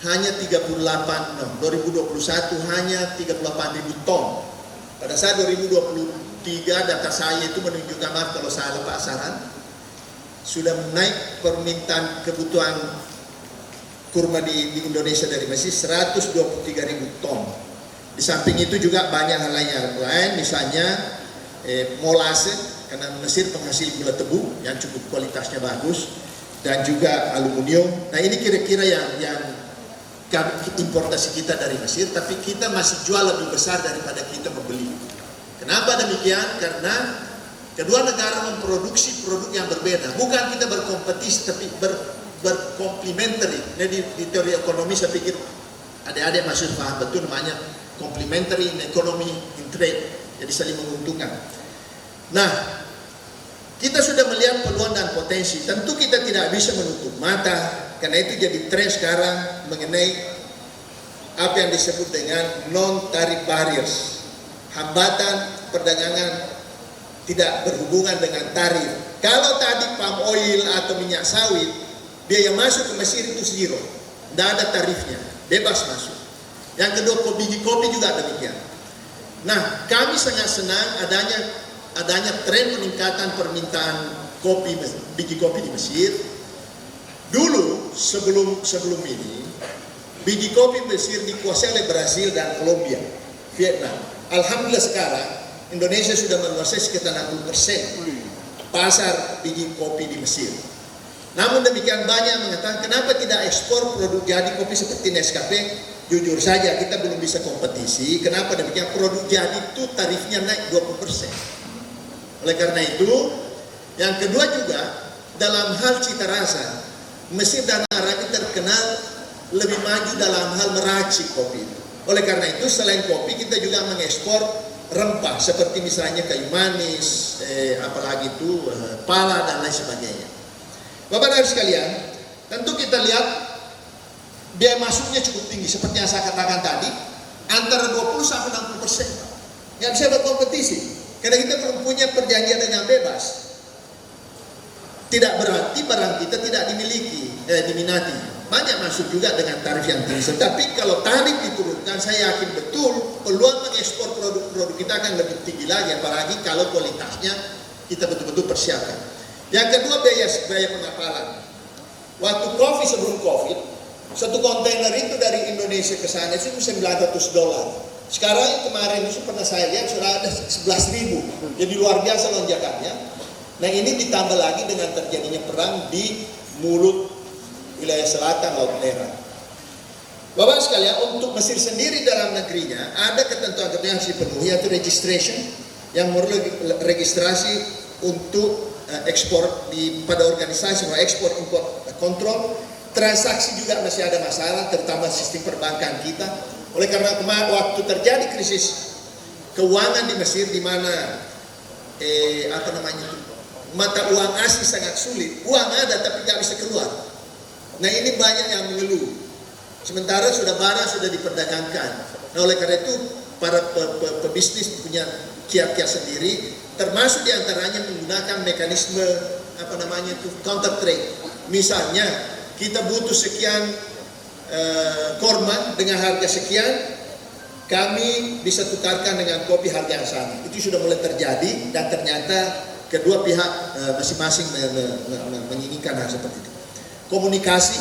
hanya 2021 hanya 38.000 ton. Pada saat 2023 data saya itu menunjukkan, maaf kalau salah Pak Saran, sudah naik permintaan kebutuhan kurma di Indonesia dari Mesir 123.000 ton. Di samping itu juga banyak hal lain, misalnya molase, karena Mesir penghasil gula tebu yang cukup kualitasnya bagus, dan juga aluminium. Nah ini kira-kira yang importasi kita dari Mesir, tapi kita masih jual lebih besar daripada kita membeli. Kenapa demikian? Karena Kedua negara memproduksi produk yang berbeda. Bukan kita berkompetisi, tapi berkomplementary. Nah, di teori ekonomi saya pikir adik-adik masih paham betul namanya complementary in economy in trade. Jadi saling menguntungkan. Nah, kita sudah melihat peluang dan potensi. Tentu kita tidak bisa menutup mata, karena itu jadi tren sekarang mengenai apa yang disebut dengan non-tariff barriers. Hambatan perdagangan tidak berhubungan dengan tarif. Kalau tadi palm oil atau minyak sawit, biaya masuk ke Mesir itu zero, tidak ada tarifnya, bebas masuk. Yang kedua, biji kopi juga demikian. Nah, kami sangat senang adanya tren peningkatan permintaan kopi, biji kopi di Mesir. Dulu sebelum ini, biji kopi Mesir dikuasai oleh Brazil dan Kolombia, Vietnam. Alhamdulillah sekarang Indonesia sudah menguasai sekitar 60% pasar biji kopi di Mesir. Namun demikian banyak mengatakan kenapa tidak ekspor produk jadi kopi seperti Nescafe? Jujur saja kita belum bisa kompetisi. Kenapa demikian? Produk jadi itu tarifnya naik 20%. Oleh karena itu, yang kedua juga dalam hal cita rasa, Mesir dan Arab terkenal lebih maju dalam hal meracik kopi. Oleh karena itu selain kopi kita juga mengekspor rempah seperti misalnya kayu manis, apalagi itu pala dan lain sebagainya. Bapak dan Ibu sekalian, tentu kita lihat biaya masuknya cukup tinggi seperti yang saya katakan tadi, antara 20 sampai 60%. Nggak bisa berkompetisi karena kita belum punya perjanjian dengan bebas. Tidak berarti barang kita tidak diminati. Banyak masuk juga dengan tarif yang tinggi. Tetapi kalau tarif diturunkan, saya yakin betul peluang mengekspor produk-produk kita akan lebih tinggi lagi, apalagi kalau kualitasnya kita betul-betul persiapkan. Yang kedua, biaya pengapalan. Waktu sebelum COVID, satu kontainer itu dari Indonesia ke sana itu $900. Sekarang yang kemarin itu pernah saya lihat sudah ada 11.000. Jadi luar biasa lonjakannya. Nah, ini ditambah lagi dengan terjadinya perang di mulut wilayah selatan Laut Merah. Bapak sekalian, untuk Mesir sendiri dalam negerinya ada ketentuan-ketentuan yang harus dipenuhi, yaitu registration yang perlu registrasi untuk ekspor pada organisasi ekspor import kontrol. Transaksi juga masih ada masalah, terutama sistem perbankan kita. Oleh karena waktu terjadi krisis keuangan di Mesir, di mana mata uang asli sangat sulit, uang ada tapi tidak bisa keluar. Nah, ini banyak yang mengeluh. Sementara barang sudah diperdagangkan. Nah, oleh karena itu para pebisnis punya kiat-kiat sendiri, termasuk diantaranya menggunakan mekanisme counter trade. Misalnya kita butuh sekian korban dengan harga sekian, kami bisa tukarkan dengan kopi harga yang sama. Itu sudah mulai terjadi dan ternyata kedua pihak masing-masing menginginkan hal seperti itu. Komunikasi,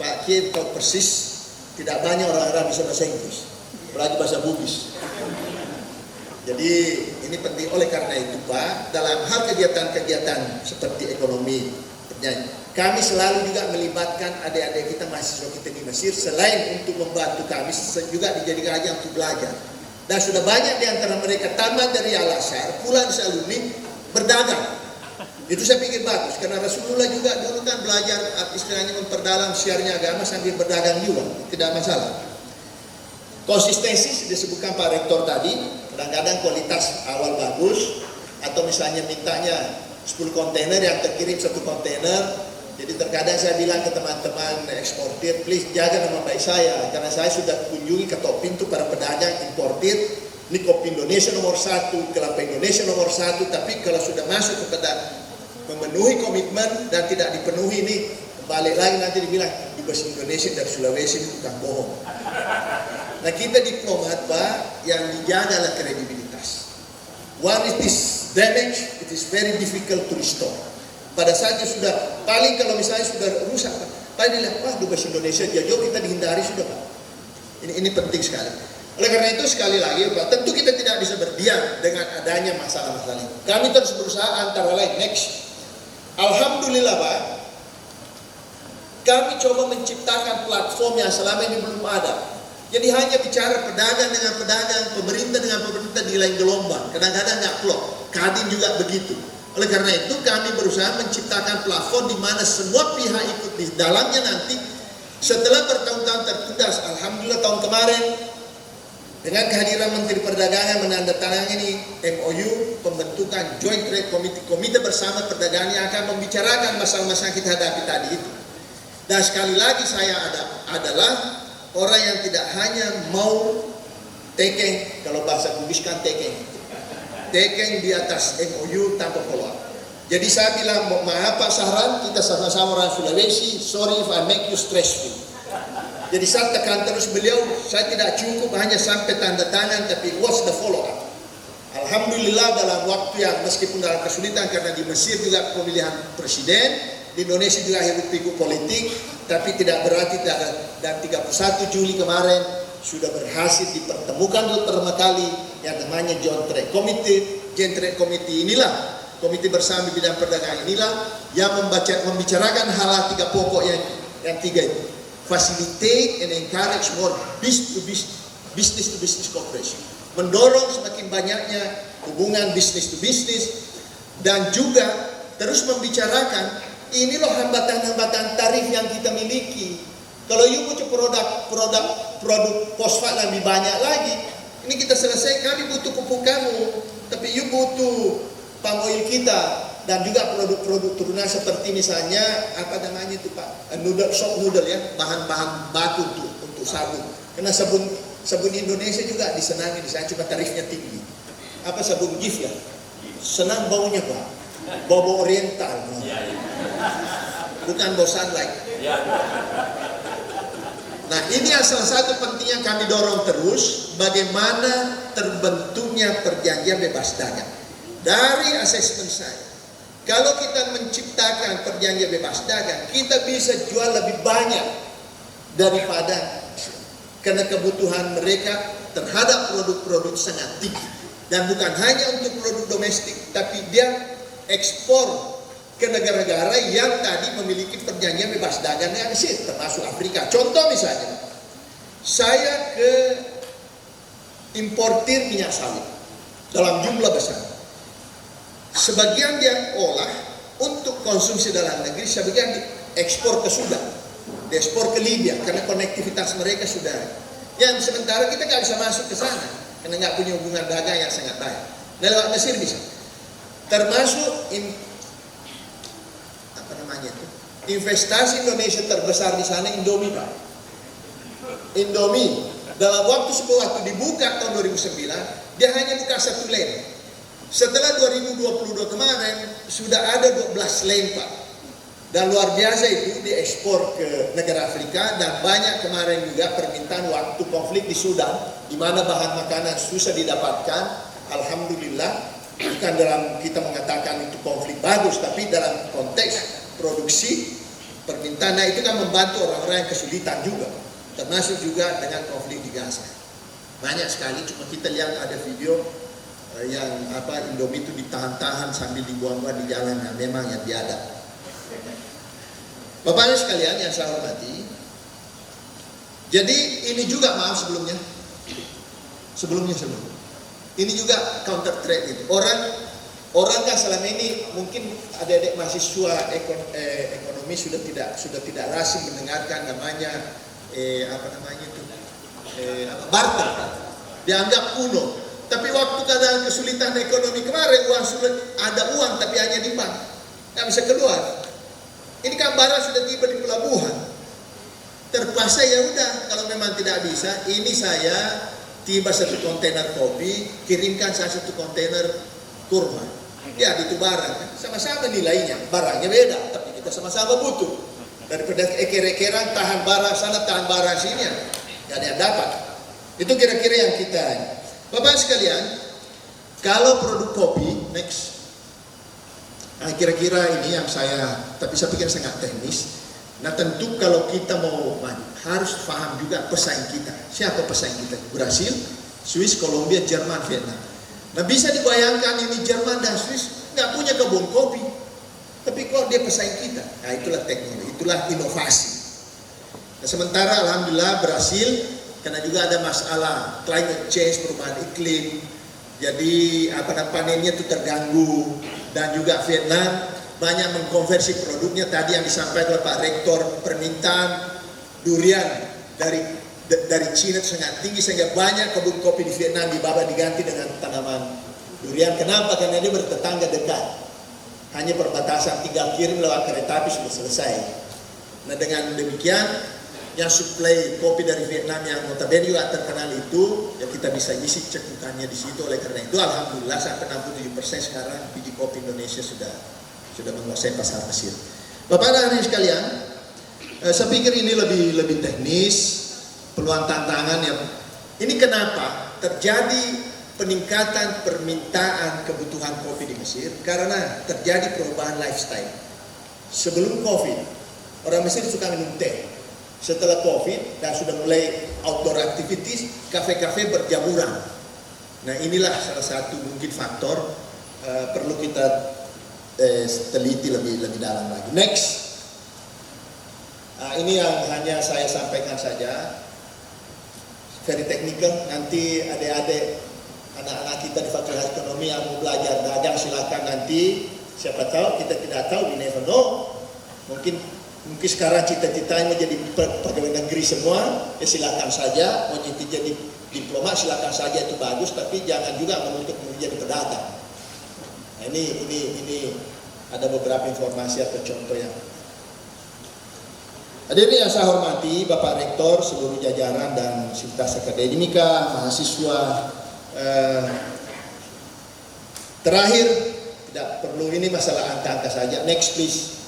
Pak Kiai tahu persis, tidak banyak orang-orang bisa bahasa Inggris, apalagi bahasa Bugis. Jadi ini penting. Oleh karena itu Pak, dalam hal kegiatan-kegiatan seperti ekonomi, kami selalu juga melibatkan adik-adik kita, mahasiswa kita di Mesir, selain untuk membantu kami, juga dijadikan aja untuk belajar. Dan sudah banyak di antara mereka tamat dari Al-Azhar, pulang di alumni, berdagang. Itu saya pikir bagus, karena Rasulullah juga dulu kan belajar istilahnya memperdalam syiarnya agama sambil berdagang juga, tidak masalah. Konsistensi disebutkan Pak Rektor tadi, kadang-kadang kualitas awal bagus, atau misalnya mintanya 10 kontainer yang terkirim 1 kontainer. Jadi terkadang saya bilang ke teman-teman eksportir, please jaga nama baik saya, karena saya sudah kunjungi ketok pintu para pedagang importir. Ini kopi Indonesia nomor 1, kelapa Indonesia nomor 1, tapi kalau sudah masuk kepada memenuhi komitmen dan tidak dipenuhi, ini balik lagi nanti dibilang dubes Indonesia dari Sulawesi itu bukan bohong. Nah, kita diplomat Pak, yang dijaga adalah kredibilitas. Once it is damaged, it is very difficult to restore. Pada saatnya sudah paling kalau misalnya sudah rusak, paling dilihat wah dubes Indonesia jauh kita dihindari sudah Pak. Ini penting sekali. Oleh karena itu sekali lagi Pak, tentu kita tidak bisa berdiam dengan adanya masalah-masalah ini. Kami terus berusaha antara lain Alhamdulillah Pak, kami coba menciptakan platform yang selama ini belum ada. Jadi hanya bicara pedagang dengan pedagang, pemerintah dengan pemerintah di lain gelombang, kadang-kadang nggak klop. Kadin juga begitu. Oleh karena itu kami berusaha menciptakan plafon di mana semua pihak ikut di dalamnya nanti. Setelah bertahun-tahun tertunda, alhamdulillah tahun kemarin dengan kehadiran Menteri Perdagangan menandatangani MOU pembentukan Joint Trade Committee, komite bersama perdagangan yang akan membicarakan masalah-masalah yang kita hadapi tadi itu. Dan sekali lagi saya adalah orang yang tidak hanya mau tekeng, kalau bahasa Bugis kan tekeng di atas MOU tanpa follow up. Jadi saya bilang, maaf Pak Sahran, kita sama-sama orang Sulawesi, sorry if I make you stressful. Jadi saya tekan terus beliau, saya tidak cukup hanya sampai tanda tangan, tapi what's the follow up? Alhamdulillah dalam waktu yang meskipun dalam kesulitan, karena di Mesir juga pemilihan presiden, di Indonesia juga hiruk-pikuk politik, tapi tidak berarti dan 31 Juli kemarin sudah berhasil dipertemukan untuk pertama kali yang namanya Joint Trade Committee inilah, komite bersama di bidang perdagangan inilah yang membicarakan hal-hal tiga pokok yang tiga itu. Facilitate and encourage more business to business cooperation. Mendorong semakin banyaknya hubungan business to business dan juga terus membicarakan ini loh hambatan-hambatan tarif yang kita miliki. Kalau you butuh produk fosfat lebih banyak lagi, ini kita selesai, kami butuh pupuk kamu, tapi you butuh palm oil kita dan juga produk-produk turunan seperti misalnya apa namanya itu Pak, shop noodle ya, bahan-bahan baku untuk sabun. Karena sabun Indonesia juga disenangi di sana, cuma tarifnya tinggi. Apa sabun Gif ya? Senang baunya Pak, bau oriental. Bukan bau sunlight. Nah ini yang salah satu penting yang kami dorong terus, bagaimana terbentuknya perjanjian bebas dagang. Dari asesmen saya, kalau kita menciptakan perjanjian bebas dagang, kita bisa jual lebih banyak daripada, karena kebutuhan mereka terhadap produk-produk sangat tinggi. Dan bukan hanya untuk produk domestik, tapi dia ekspor ke negara-negara yang tadi memiliki perjanjian bebas dagang dengan Mesir, termasuk Afrika. Contoh misalnya, saya ke importir minyak sawit dalam jumlah besar. Sebagian dia olah untuk konsumsi dalam negeri, sebagian diekspor ke Sudan, diekspor ke Libya, karena konektivitas mereka sudah. Yang sementara kita nggak bisa masuk ke sana, karena nggak punya hubungan dagang yang sangat baik. Nah, lewat Mesir bisa. Termasuk investasi Indonesia terbesar di sana Indomie Pak. Indomie dalam waktu dibuka tahun 2009, dia hanya buka satu lane. Setelah 2022 kemarin sudah ada 12 lane Pak. Dan luar biasa itu diekspor ke negara Afrika, dan banyak kemarin juga permintaan waktu konflik di Sudan, di mana bahan makanan susah didapatkan. Alhamdulillah, bukan dalam kita mengatakan itu konflik bagus, tapi dalam konteks produksi permintaan, nah itu kan membantu orang-orang yang kesulitan juga, termasuk juga dengan konflik di Gaza. Banyak sekali, cuma kita lihat ada video yang Indomie itu ditahan-tahan sambil dibuang-buang di jalan, yang memang yang biadab. Bapak-Ibu sekalian yang saya hormati, jadi ini juga maaf sebelumnya, ini juga counter trade itu. Orang kan selama ini mungkin adik-adik mahasiswa ekonomi sudah tidak lazim mendengarkan namanya barter, dianggap kuno. Tapi waktu keadaan kesulitan ekonomi kemarin, uang sulit, ada uang tapi hanya di bank, nggak bisa keluar. Ini kan barang sudah tiba di pelabuhan, terpaksa ya udah, kalau memang tidak bisa, ini saya tiba satu kontainer kopi, kirimkan saya satu kontainer kurma. Ya itu barang, sama-sama nilainya, barangnya beda, tapi kita sama-sama butuh. Daripada eker-ekeran tahan barang sana, tahan barang sini, nggak ada yang dapat. Itu kira-kira yang kita. Bapak sekalian, kalau produk kopi, next. Nah kira-kira ini yang tapi saya pikir sangat teknis. Nah tentu kalau kita mau maju, harus paham juga pesaing kita. Siapa pesaing kita? Brasil, Swiss, Kolombia, Jerman, Vietnam. Nah bisa dibayangkan ini Jerman dan Swiss nggak punya kebun kopi, tapi kok dia pesaing kita? Nah itulah teknologi, itulah inovasi. Nah, sementara alhamdulillah Brasil, karena juga ada masalah climate change, perubahan iklim, Jadi panennya itu terganggu, dan juga Vietnam banyak mengkonversi produknya. Tadi yang disampaikan oleh Pak Rektor, permintaan durian dari Cina sangat tinggi, sehingga banyak kebun kopi di Vietnam diganti dengan tanaman durian. Kenapa? Karena dia bertetangga dekat, hanya perbatasan, tinggal kirim lewat kereta api sudah selesai. Nah, dengan demikian yang suplai kopi dari Vietnam yang notabene juga terkenal itu, ya kita bisa isi cekukannya di situ. Oleh karena itu alhamdulillah sampai 67% sekarang biji kopi Indonesia sudah menguasai pasar Mesir. Bapak dan Ibu sekalian, saya pikir ini lebih teknis, peluang tantangan yang ini kenapa terjadi peningkatan permintaan kebutuhan kopi di Mesir, karena terjadi perubahan lifestyle. Sebelum Covid, orang Mesir suka minum teh. Setelah Covid dan sudah mulai outdoor activities, kafe-kafe berjamuran. Nah, inilah salah satu mungkin faktor perlu kita teliti lebih dalam lagi. Next, ini yang hanya saya sampaikan saja, very technical. Nanti adik-adik, anak-anak kita di Fakultas Ekonomi yang mau belajar dagang, silakan nanti. Siapa tahu, kita tidak tahu, we never know. Mungkin sekarang cita-citanya jadi pegawai negeri semua, ya silakan saja. Mau jadi diplomat silakan saja, itu bagus, tapi jangan juga menuntut menjadi pedagang. Nah, ini ada beberapa informasi atau contoh yang. Hadirin yang saya hormati, Bapak Rektor, seluruh jajaran dan sivitas akademika, mahasiswa. Terakhir, tidak perlu ini masalah angka-angka saja. Next please.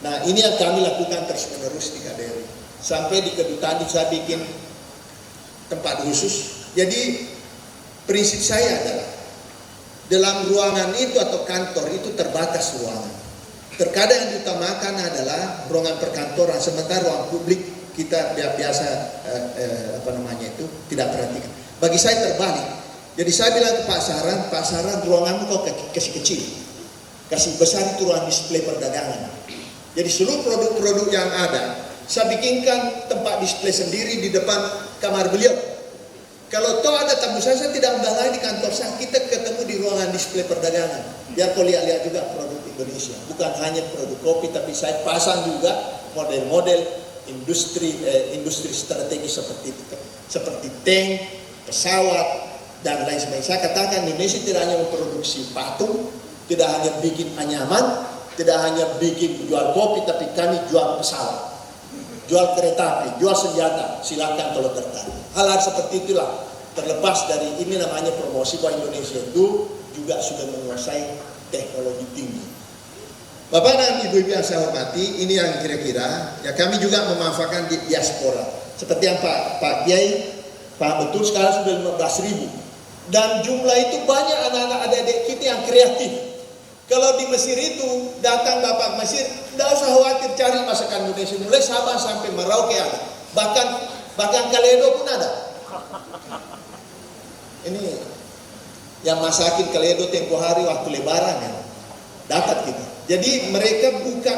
Nah, ini yang kami lakukan terus-menerus di KBRI. Sampai di kedutaan saya bikin tempat khusus. Jadi prinsip saya adalah dalam ruangan itu atau kantor itu terbatas ruangan. Terkadang yang diutamakan adalah ruangan perkantoran, sementara ruang publik kita biasa tidak perhatikan. Bagi saya terbalik. Jadi saya bilang ke Pak Saran ruanganmu kau kasih kecil, kasih besar itu ruang display perdagangan. Jadi seluruh produk-produk yang ada, saya bikinkan tempat display sendiri di depan kamar beliau. Kalau toh ada tamu saya tidak undang lagi di kantor saya, kita ketemu di ruangan display perdagangan. Biar kau lihat juga produk Indonesia. Bukan hanya produk kopi, tapi saya pasang juga model-model industri strategis seperti tank, pesawat, dan lain sebagainya. Saya katakan Indonesia tidak hanya memproduksi patung, tidak hanya bikin anyaman, tidak hanya bikin jual kopi, tapi kami jual pesawat, jual kereta api, jual senjata. Silakan kalau tertarik. Hal-hal seperti itulah, terlepas dari ini namanya promosi bahwa Indonesia itu juga sudah menguasai teknologi tinggi. Bapak dan Ibu-ibu yang saya hormati, ini yang kira-kira ya kami juga memanfaatkan di diaspora. Seperti yang Pak Kiai paham betul, sekarang sudah 15.000. Dan jumlah itu banyak anak-anak adik-adik kita yang kreatif. Kalau di Mesir itu, datang Bapak Mesir, tidak usah khawatir cari masakan Indonesia. Mulai Sabah sampai Merauke ada. Bahkan Kaledo pun ada. Ini yang masakin Kaledo tempo hari waktu lebaran ya. Dapat kita. Jadi mereka buka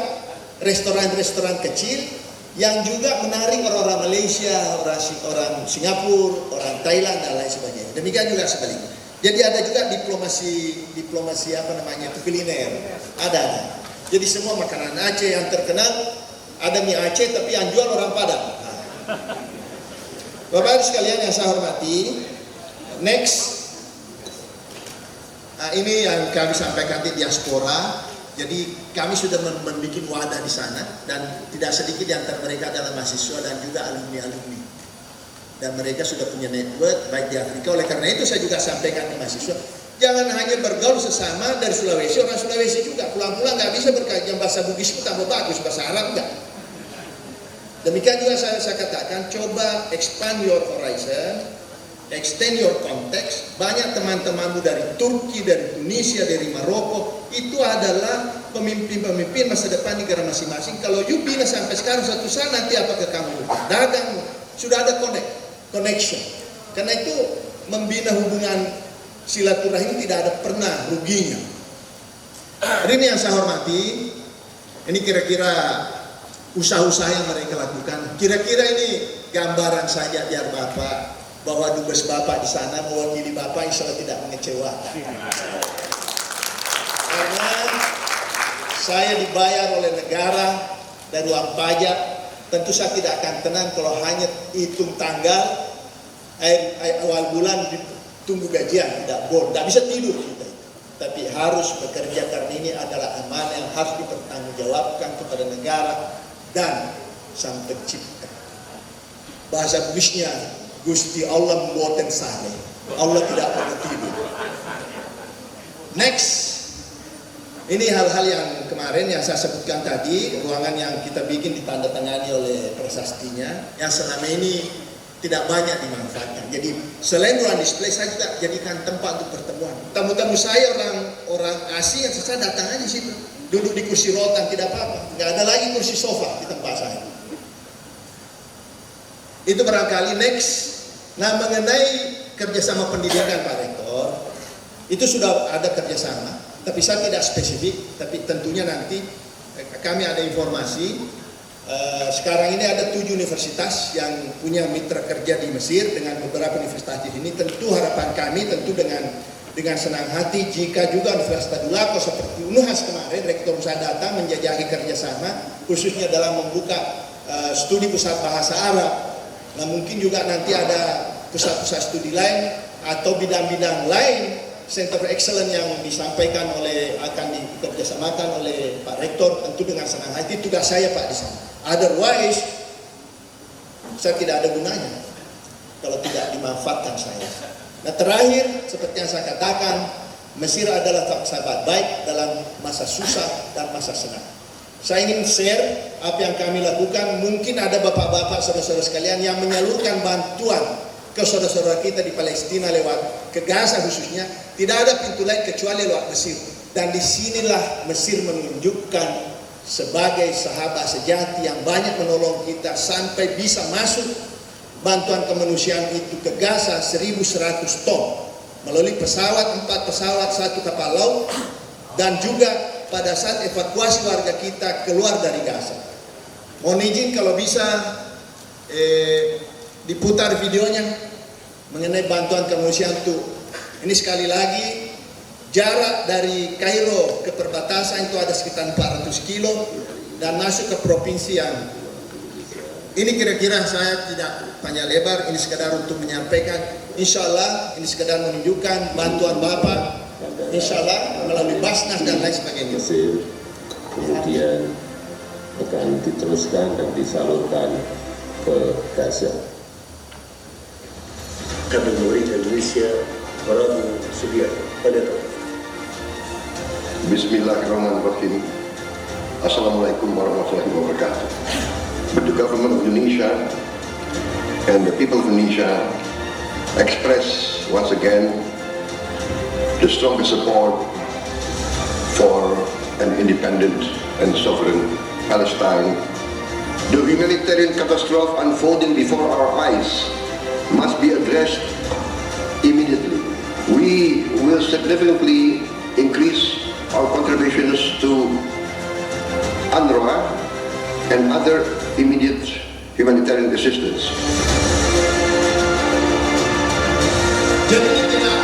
restoran-restoran kecil yang juga menarik orang-orang Malaysia, orang Singapura, orang Thailand, dan lain sebagainya. Demikian juga sebaliknya. Jadi ada juga diplomasi kuliner. Ada. Jadi semua makanan Aceh yang terkenal, ada mie Aceh tapi yang jual orang Padang. Bapak Ibu sekalian yang saya hormati, next. Nah, ini yang kami sampaikan di diaspora. Jadi kami sudah membuat wadah di sana, dan tidak sedikit di antara mereka adalah mahasiswa dan juga alumni-alumni. Dan mereka sudah punya network baik di Afrika. Oleh karena itu saya juga sampaikan ke mahasiswa, jangan hanya bergaul sesama dari Sulawesi, orang Sulawesi juga pulang-pulang nggak bisa berkajian bahasa Bugis pun tambah bagus, bahasa Arab enggak. Demikian juga saya katakan, coba expand your horizon, extend your context. Banyak teman-temanmu dari Turki, dari Tunisia, dari Maroko, itu adalah pemimpin-pemimpin masa depan negara masing-masing. Kalau you bina sampai sekarang, suatu saat nanti apakah kamu dagang, sudah ada connection. Karena itu membina hubungan silaturahim tidak ada pernah ruginya. Ini yang saya hormati. Ini kira-kira usaha-usaha yang mereka lakukan. Kira-kira ini gambaran saja biar Bapak bahwa dubes Bapak di sana mewakili Bapak insya Allah tidak mengecewakan. Karena saya dibayar oleh negara dari uang pajak, tentu saya tidak akan tenang kalau hanya hitung tanggal awal bulan tunggu gajian, tidak boleh, tidak bisa tidur kita. Tapi harus bekerja karena ini adalah amanah yang harus dipertanggungjawabkan kepada negara dan sang pencipta. Bahasa Bugisnya, Gusti Allah mboten sale. Allah tidak pernah tidur. Next, ini hal-hal yang kemarin yang saya sebutkan tadi, ruangan yang kita bikin ditandatangani oleh prasastinya, yang selama ini tidak banyak dimanfaatkan. Jadi selain ruang display, saya juga jadikan tempat untuk pertemuan. Tamu-tamu saya orang asing yang saya datang aja di situ, duduk di kursi rotan tidak apa-apa, nggak ada lagi kursi sofa di tempat saya. Itu barangkali next. Nah, mengenai kerjasama pendidikan Pak Rektor, itu sudah ada kerjasama, tapi saya tidak spesifik, tapi tentunya nanti kami ada informasi. Sekarang ini ada 7 universitas yang punya mitra kerja di Mesir dengan beberapa universitas di sini. Tentu harapan kami tentu dengan senang hati jika juga Universitas Tadulako seperti UNHAS kemarin Rektor saya datang menjajaki kerjasama khususnya dalam membuka studi pusat bahasa Arab. Nah, mungkin juga nanti ada pusat-pusat studi lain atau bidang-bidang lain Center of Excellence yang disampaikan akan dikerjasamakan oleh Pak Rektor, tentu dengan senang hati. Tugas saya Pak di sana. Otherwise, saya tidak ada gunanya kalau tidak dimanfaatkan saya. Nah, terakhir, seperti yang saya katakan, Mesir adalah sahabat baik dalam masa susah dan masa senang. Saya ingin share apa yang kami lakukan. Mungkin ada bapak-bapak, saudara-saudara sekalian yang menyalurkan bantuan ke saudara-saudara kita di Palestina lewat ke Gaza khususnya. Tidak ada pintu lain kecuali lewat Mesir. Dan disinilah Mesir menunjukkan sebagai sahabat sejati yang banyak menolong kita sampai bisa masuk bantuan kemanusiaan itu ke Gaza 1.100 ton melalui pesawat, 4 pesawat, 1 kapal laut, dan juga pada saat evakuasi warga kita keluar dari Gaza. Mohon izin kalau bisa diputar videonya mengenai bantuan kemanusiaan itu. Ini sekali lagi, jarak dari Kairo ke perbatasan itu ada sekitar 400 kilo dan masuk ke provinsi yang ini kira-kira saya tidak panjang lebar, ini sekedar untuk menyampaikan. Insya Allah ini sekedar menunjukkan bantuan Bapak, insya Allah melalui Basnas dan lain sebagainya. Kemudian akan diteruskan dan disalurkan ke Gaza. قبل موعد Indonesia Prabowo Subianto pada tahun. Bismillahirrahmanirrahim. Assalamualaikum warahmatullahi wabarakatuh. But the government of Indonesia and the people of Indonesia express once again the strongest support for an independent and sovereign Palestine. The humanitarian catastrophe unfolding before our eyes must be addressed immediately. We will significantly increase our contributions to UNRWA and other immediate humanitarian assistance. Jadi ini tidak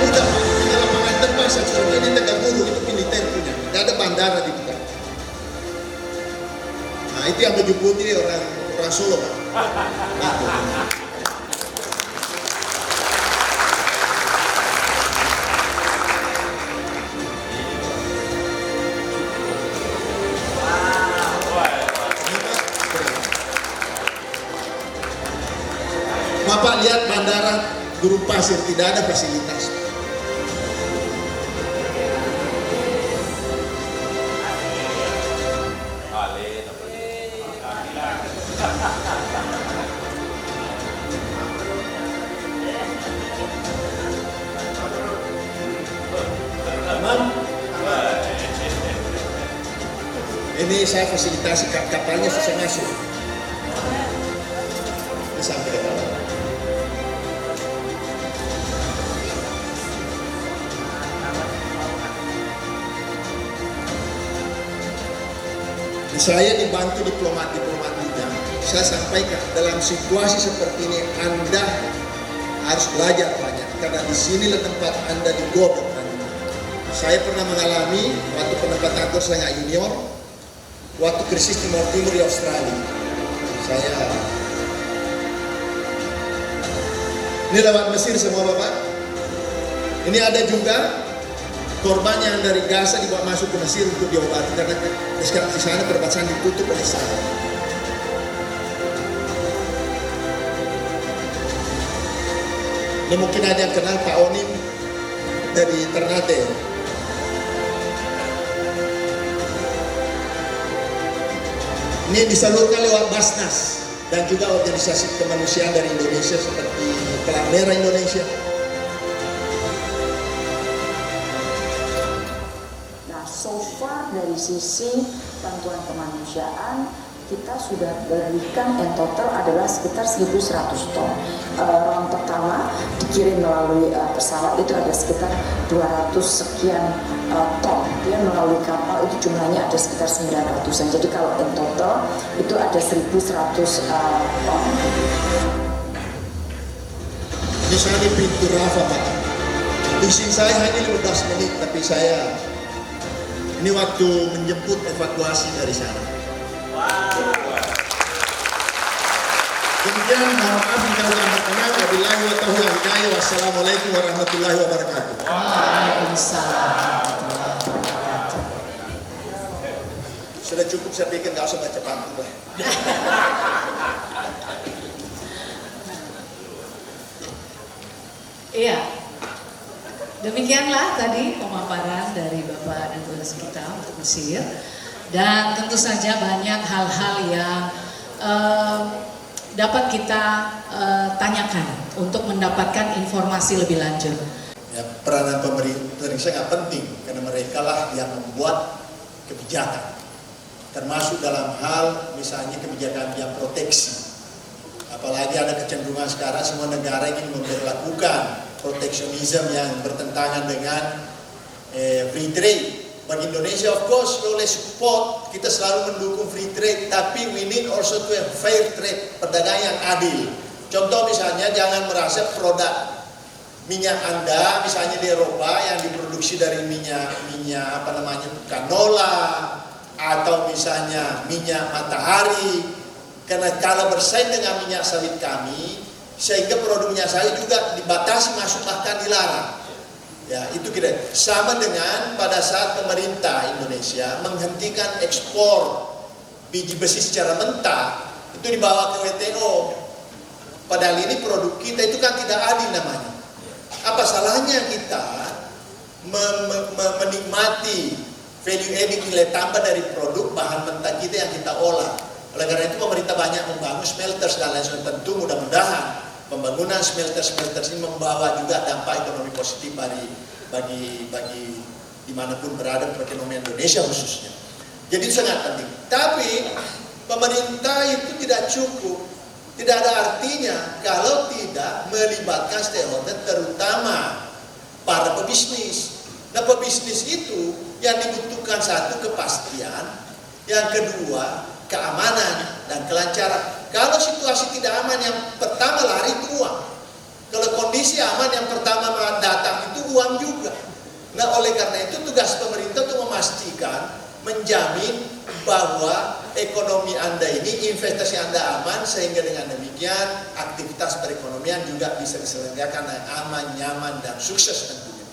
mudah punya lapangan terbang seperti ini tegak guru itu militer punya, tidak ada bandara di kita. Nah, itu yang menjemputi orang Solo Pak. Gitu. Bapak lihat bandara Gurun Pasir tidak ada fasilitas. Ini saya fasilitasi kapalnya susah masuk. Ini sampai saya dibantu diplomat juga. saya sampaikan, dalam situasi seperti ini Anda harus belajar banyak, karena di sinilah tempat Anda digodok nanti. Saya pernah mengalami waktu penempatan kantor saya junior, waktu krisis Timur Timur di Australia. Ini lewat Mesir semua Bapak. Ini ada juga korban yang dari Gaza dibawa masuk ke Mesir untuk diobati, karena sekarang di sana perbatasan ditutup oleh Israel. Ini mungkin ada yang kenal Pak Onim dari Ternate. Ini disalurkan lewat Basnas dan juga organisasi kemanusiaan dari Indonesia seperti Pelang Merah Indonesia. Nah, so far dari sisi bantuan kemanusiaan kita sudah berikan yang total adalah sekitar 1.100 ton. Round pertama dikirim melalui pesawat itu ada sekitar 200 sekian ton. Dia melalui kapal itu jumlahnya ada sekitar 900-an. Jadi kalau in total itu ada 1.100 ton. Misalnya pintu Rafa Pak, izin saya hanya 15 menit, tapi saya ini waktu menjemput evakuasi dari sana. Demikian, mohon maaf jika kurang berkenan. Wabillahi wa taufiq wal hidayah. Wassalamualaikum warahmatullahi wabarakatuh. Waalaikumsalam. Sudah cukup saya pikir, nggak usah baca pantun. Iya, demikianlah tadi pemaparan dari Bapak Dubes kita untuk Mesir. Dan tentu saja banyak hal-hal yang dapat kita tanyakan untuk mendapatkan informasi lebih lanjut. Ya, peranan pemerintah Indonesia nggak penting, karena mereka lah yang membuat kebijakan. Termasuk dalam hal misalnya kebijakan yang proteksi. Apalagi ada kecenderungan sekarang semua negara ingin memperlakukan proteksionisme yang bertentangan dengan free trade. Bagi Indonesia, of course, oleh support, kita selalu mendukung free trade, tapi we need also to have fair trade, perdagangan yang adil. Contoh misalnya, jangan merasa produk minyak Anda, misalnya di Eropa yang diproduksi dari minyak canola, atau misalnya minyak matahari, karena kalau bersaing dengan minyak sawit kami, sehingga produk minyak sawit juga dibatasi masuk, bahkan dilarang. Ya, itu kira sama dengan pada saat pemerintah Indonesia menghentikan ekspor biji besi secara mentah, itu dibawa ke WTO. Padahal ini produk kita itu kan tidak adil namanya. Apa salahnya kita menikmati value added, nilai tambah dari produk bahan mentah kita yang kita olah. Oleh karena itu pemerintah banyak membangun smelters dan lain sebagainya. Tentu mudah-mudahan pembangunan smelters ini membawa juga dampak ekonomi positif bagi dimanapun berada perekonomian Indonesia khususnya. Jadi itu sangat penting. Tapi pemerintah itu tidak cukup, tidak ada artinya kalau tidak melibatkan stakeholder, terutama para pebisnis. Nah, pebisnis itu yang dibutuhkan satu kepastian, yang kedua keamanan dan kelancaran. Kalau situasi tidak aman, yang pertama lari itu uang. Kalau kondisi aman, yang pertama datang itu uang juga. Nah, oleh karena itu tugas pemerintah untuk memastikan, menjamin bahwa ekonomi Anda ini, investasi Anda aman, sehingga dengan demikian aktivitas perekonomian juga bisa diselenggarakan dengan aman, nyaman, dan sukses tentunya.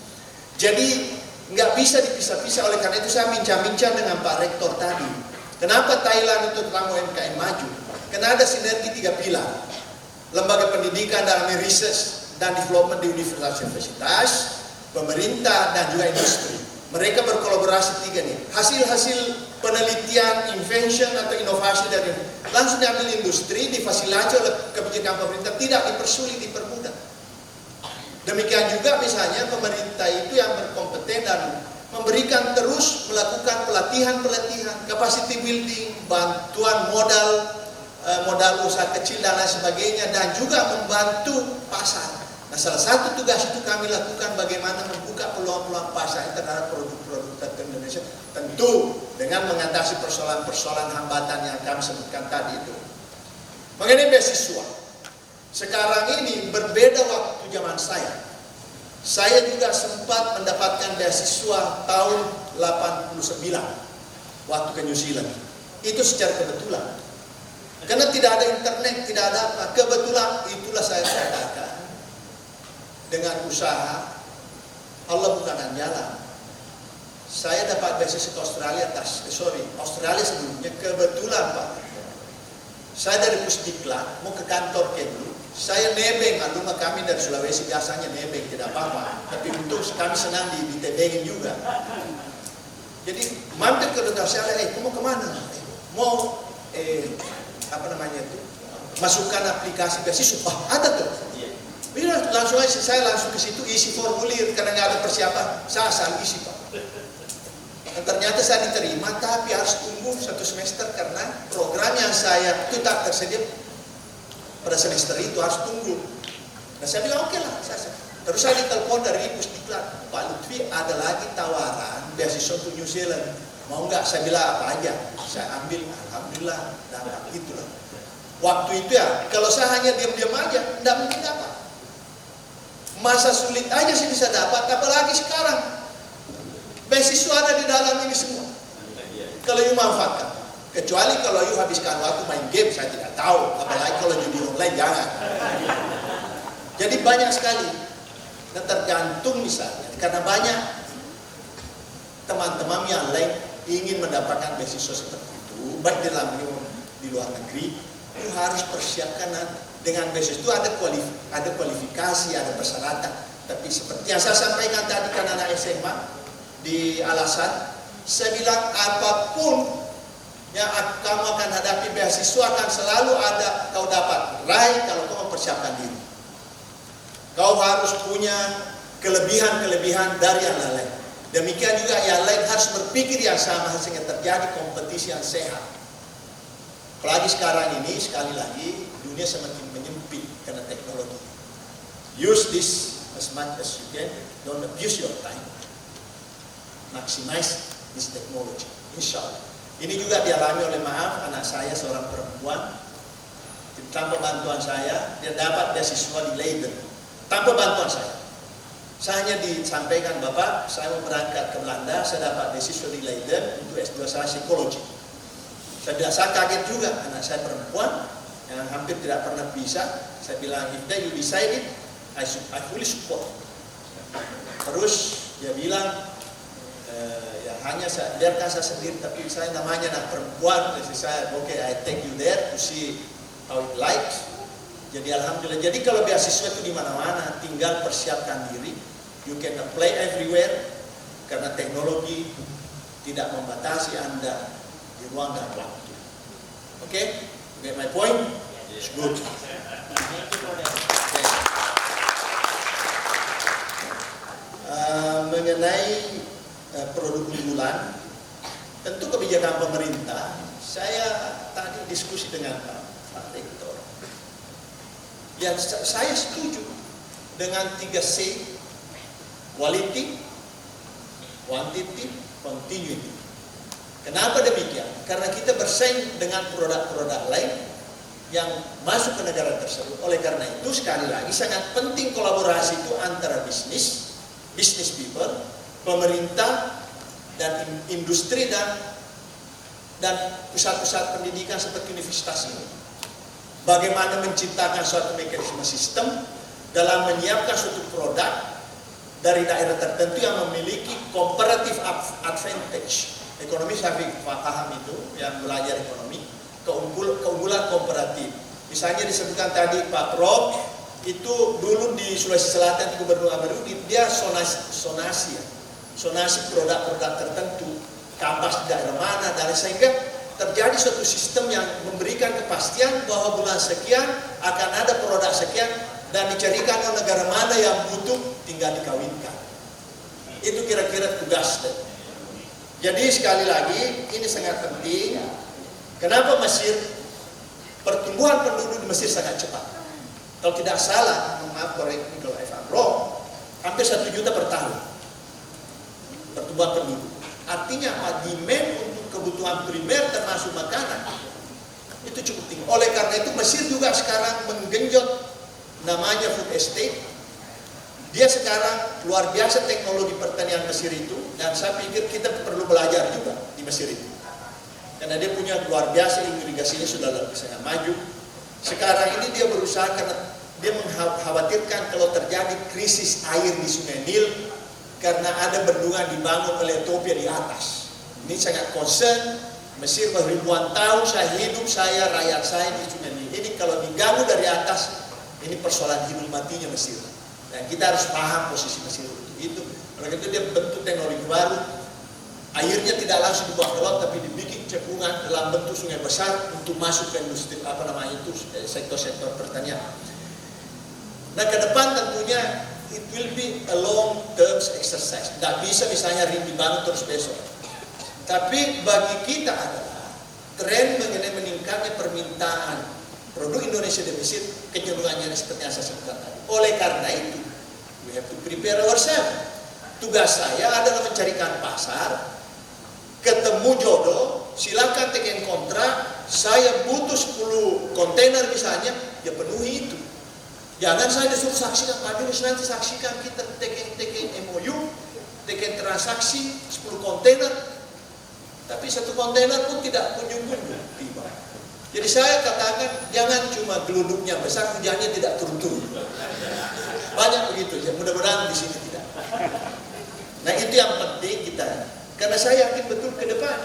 Jadi nggak bisa dipisah-pisah. Oleh karena itu saya bincang-bincang dengan Pak Rektor tadi. Kenapa Thailand itu terutama UMKM maju? Karena ada sinergi 3 pilar. Lembaga pendidikan dalam research dan development di universitas, pemerintah, dan juga industri. Mereka berkolaborasi 3 nih. Hasil-hasil penelitian, invention atau inovasi dari langsung diambil industri, difasilitasi oleh kebijakan pemerintah, tidak dipersulit, dipermudah. Demikian juga misalnya pemerintah itu yang berkompeten dan memberikan terus melakukan pelatihan, capacity building, bantuan modal usaha kecil dan lain sebagainya, dan juga membantu pasar. Nah, salah satu tugas itu kami lakukan bagaimana membuka peluang-peluang pasar terhadap produk-produk tertentu Indonesia, tentu dengan mengatasi persoalan-persoalan hambatan yang kami sebutkan tadi itu. Mengenai beasiswa, sekarang ini berbeda waktu zaman saya. Saya juga sempat mendapatkan beasiswa tahun 89 waktu ke New Zealand. Itu secara kebetulan. Karena tidak ada internet, tidak ada apa. Kebetulan itulah saya katakan. Dengan usaha, Allah bukakan jalan. Saya dapat beasiswa ke Australia Australia sebelumnya, kebetulan Pak. Saya dari Pusdiklat mau ke kantor Kemlu. Saya nebeng, rumah kami dari Sulawesi biasanya nebeng, tidak apa-apa. Tapi untuk kami senang ditebengin juga. Jadi mampir ke dokter saya, kamu mau kemana? Mau masukkan aplikasi beasiswa. Ada tuh. Bila langsung aja saya langsung ke situ isi formulir karena nggak ada persiapan, saya asal isi Pak. Dan ternyata saya diterima, tapi harus tunggu 1 semester karena program yang saya itu tak tersedia pada semester itu, harus tunggu. Nah saya bilang oke lah. Terus saya ditelepon dari Pusdiklat, Pak Lutfi ada lagi tawaran beasiswa untuk New Zealand, mau nggak? Saya bilang apa aja, saya ambil, alhamdulillah dapat itulah. Waktu itu ya, kalau saya hanya diam-diam aja, nggak mungkin dapat. Masa sulit aja sih bisa dapat, apalagi sekarang. Beasiswa ada di dalam ini semua. Kalau you manfaatkan. Kecuali kalau you habiskan waktu main game, saya tidak tahu. Apalagi kalau judi online, jangan. Jadi banyak sekali. Dan tergantung misalnya, karena banyak teman-teman yang lain ingin mendapatkan beasiswa seperti itu, baik di dalam di luar negeri, you harus persiapkan dengan beasiswa itu ada kualifikasi, ada persyaratan. Tapi seperti yang saya sampaikan tadi kan anak SMA di Alasan, saya bilang apapun yang kamu akan hadapi beasiswa akan selalu ada kau dapat raih kalau kau mempersiapkan diri. Kau harus punya kelebihan-kelebihan dari yang lain. Demikian juga yang lain harus berpikir yang sama sehingga terjadi kompetisi yang sehat. Apalagi sekarang ini sekali lagi dunia semakin menyempit karena teknologi. Use this as much as you can. Don't abuse your time. Maximize this technology. Insya Allah. Ini juga dialami oleh anak saya seorang perempuan. Tanpa bantuan saya, dia dapat beasiswa di Leiden. Tanpa bantuan saya. Saya hanya disampaikan, Bapak, saya mau berangkat ke Belanda, saya dapat beasiswa di Leiden untuk S2 saya psikologi. Saya kaget juga, anak saya perempuan yang hampir tidak pernah bisa. Saya bilang, if you decided, I fully support. Terus dia bilang, ya hanya biarkan saya sendiri, tapi saya namanya anak perempuan, jadi saya I take you there to see how it likes. Jadi alhamdulillah. Jadi kalau beasiswa itu di mana-mana, tinggal persiapkan diri. You can apply everywhere karena teknologi tidak membatasi Anda di ruang dan waktu. Oke? Get my point? It's good. Mengenai produk unggulan, tentu kebijakan pemerintah, saya tadi diskusi dengan Pak Rektor. Ya, saya setuju dengan 3C, quality, quantity, continuity. Kenapa demikian? Karena kita bersaing dengan produk-produk lain yang masuk ke negara tersebut. Oleh karena itu, sekali lagi sangat penting kolaborasi itu antara business people, pemerintah, dan industri dan pusat-pusat pendidikan seperti universitas ini. Bagaimana menciptakan suatu mekanisme sistem dalam menyiapkan suatu produk dari daerah tertentu yang memiliki comparative advantage. Ekonomi saya paham itu, yang belajar ekonomi, keunggulan komparatif. Misalnya disebutkan tadi Pak Prof, itu dulu di Sulawesi Selatan, Gubernur Abaru, dia sonasi produk-produk tertentu, kapas di daerah mana, dan sehingga terjadi suatu sistem yang memberikan kepastian bahwa bulan sekian akan ada produk sekian dan dicarikan ke negara mana yang butuh tinggal dikawinkan. Itu kira-kira tugas. Jadi sekali lagi ini sangat penting. Kenapa Mesir? Pertumbuhan penduduk di Mesir sangat cepat. Kalau tidak salah, maaf korek kalau I'm wrong, hampir 1 juta per tahun pertumbuhan penduduk. Artinya demand untuk kebutuhan primer termasuk makanan Itu cukup tinggi. Oleh karena itu Mesir juga sekarang menggenjot namanya food estate. Dia sekarang luar biasa teknologi pertanian Mesir itu, dan saya pikir kita perlu belajar juga di Mesir itu. Karena dia punya luar biasa, irigasinya sudah sangat maju. Sekarang ini dia berusaha karena dia mengkhawatirkan kalau terjadi krisis air di Sungai Nil karena ada bendungan dibangun oleh Ethiopia di atas. Ini sangat concern. Mesir ribuan tahun saya hidup, rakyat saya di Sungai Nil. Ini kalau diganggu dari atas, ini persoalan hidup matinya Mesir. Dan kita harus paham posisi Mesir untuk itu. Oleh itu dia bentuk teknologi baru. Airnya tidak langsung dibuang ke laut, tapi dibikin cekungan dalam bentuk sungai besar untuk masuk ke industri sektor-sektor pertanian. Nah, ke depan tentunya it will be a long term exercise. Tidak bisa misalnya dibangun terus besok. Tapi bagi kita adalah tren mengenai meningkatnya permintaan produk Indonesia di Mesir, kecenderungannya seperti yang saya sebutkan tadi. Oleh karena itu, we have to prepare ourselves. Tugas saya adalah mencarikan pasar, ketemu jodoh, silakan teken kontrak, saya butuh 10 kontainer misalnya, ya penuhi itu. Jangan saya disuruh saksikan, Pak Yunus nanti saksikan kita teken MOU, teken transaksi 10 kontainer, tapi 1 kontainer pun tidak kunjung-kunjung tiba. Jadi saya katakan, jangan cuma geluduknya besar, hujannya tidak turun-turun. Banyak begitu, ya mudah-mudahan di sini tidak. Nah itu yang penting kita, karena saya yakin betul ke depan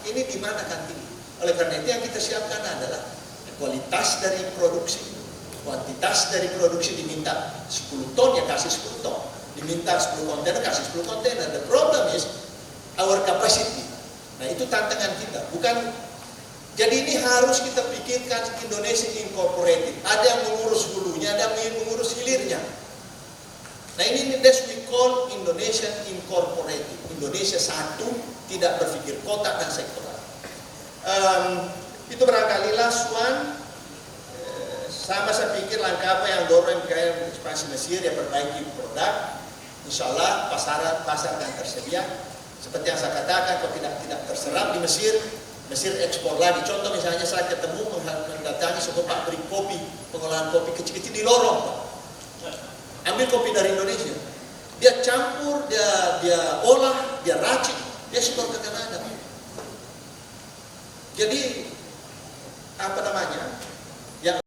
ini di mana kan tinggi. Oleh karena itu yang kita siapkan adalah kualitas dari produksi, kuantitas dari produksi. Diminta 10 ton ya kasih 10 ton, diminta 10 kontainer kasih 10 kontainer. The problem is our capacity. Nah itu tantangan kita, bukan. Jadi ini harus kita pikirkan Indonesia incorporated. Ada yang mengurus hulunya, ada yang mengurus hilirnya. Nah ini that's we call Indonesia incorporated. Indonesia satu, tidak berpikir kotak dan sektoral. Itu barangkali last one. Sama saya pikir langkah apa yang dorong kayak ekspansi Mesir, ya perbaiki produk. Insya Allah pasar akan tersedia. Seperti yang saya katakan, kalau tidak terserap di Mesir, Mesir ekspor lagi. Contoh misalnya saya ketemu mendatangi sebuah pabrik kopi, pengolahan kopi kecil-kecil di lorong, Pak. Ambil kopi dari Indonesia, dia campur, dia olah, dia racik, dia ekspor ke Kanada. Jadi apa namanya? Yang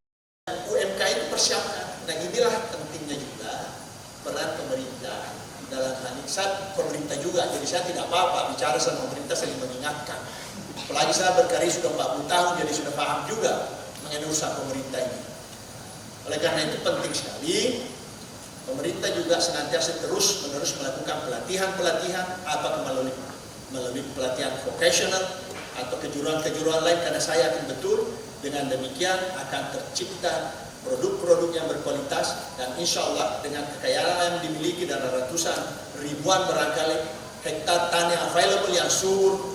UMK itu persiapkan. Nah inilah pentingnya juga peran pemerintah dalam hal ini. Saya pemerintah juga, jadi saya tidak apa-apa bicara sama pemerintah, saling mengingatkan. Apalagi saya berkarir sudah 40 tahun, jadi sudah paham juga mengenai usaha pemerintah ini. Oleh karena itu penting sekali pemerintah juga senantiasa terus-menerus melakukan pelatihan-pelatihan, apakah melalui pelatihan vocational atau kejuruan-kejuruan lain, karena saya yakin betul dengan demikian akan tercipta produk-produk yang berkualitas, dan insya Allah dengan kekayaan yang dimiliki dan ratusan ribuan barangkali hektar tanah available yang subur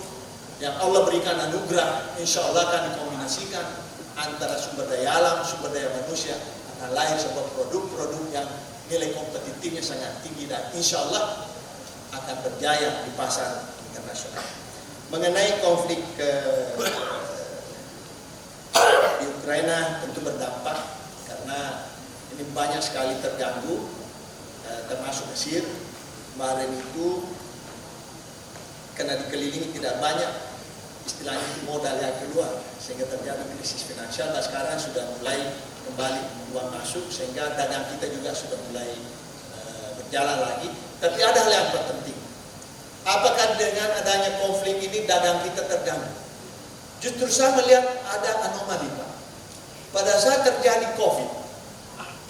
yang Allah berikan anugerah, insya Allah akan dikombinasikan antara sumber daya alam, sumber daya manusia, akan lahir sebuah produk-produk yang nilai kompetitifnya sangat tinggi dan insya Allah akan berjaya di pasar internasional. Mengenai konflik di Ukraina tentu berdampak karena ini banyak sekali terganggu, termasuk Mesir. Kemarin itu karena dikelilingi tidak banyak istilahnya modal yang keluar sehingga terjadi krisis finansial, dan sekarang sudah mulai kembali uang masuk sehingga dagang kita juga sudah mulai berjalan lagi. Tapi ada hal yang terpenting, apakah dengan adanya konflik ini dagang kita terganggu? Justru saya melihat ada anomali, Pak. Pada saat terjadi COVID,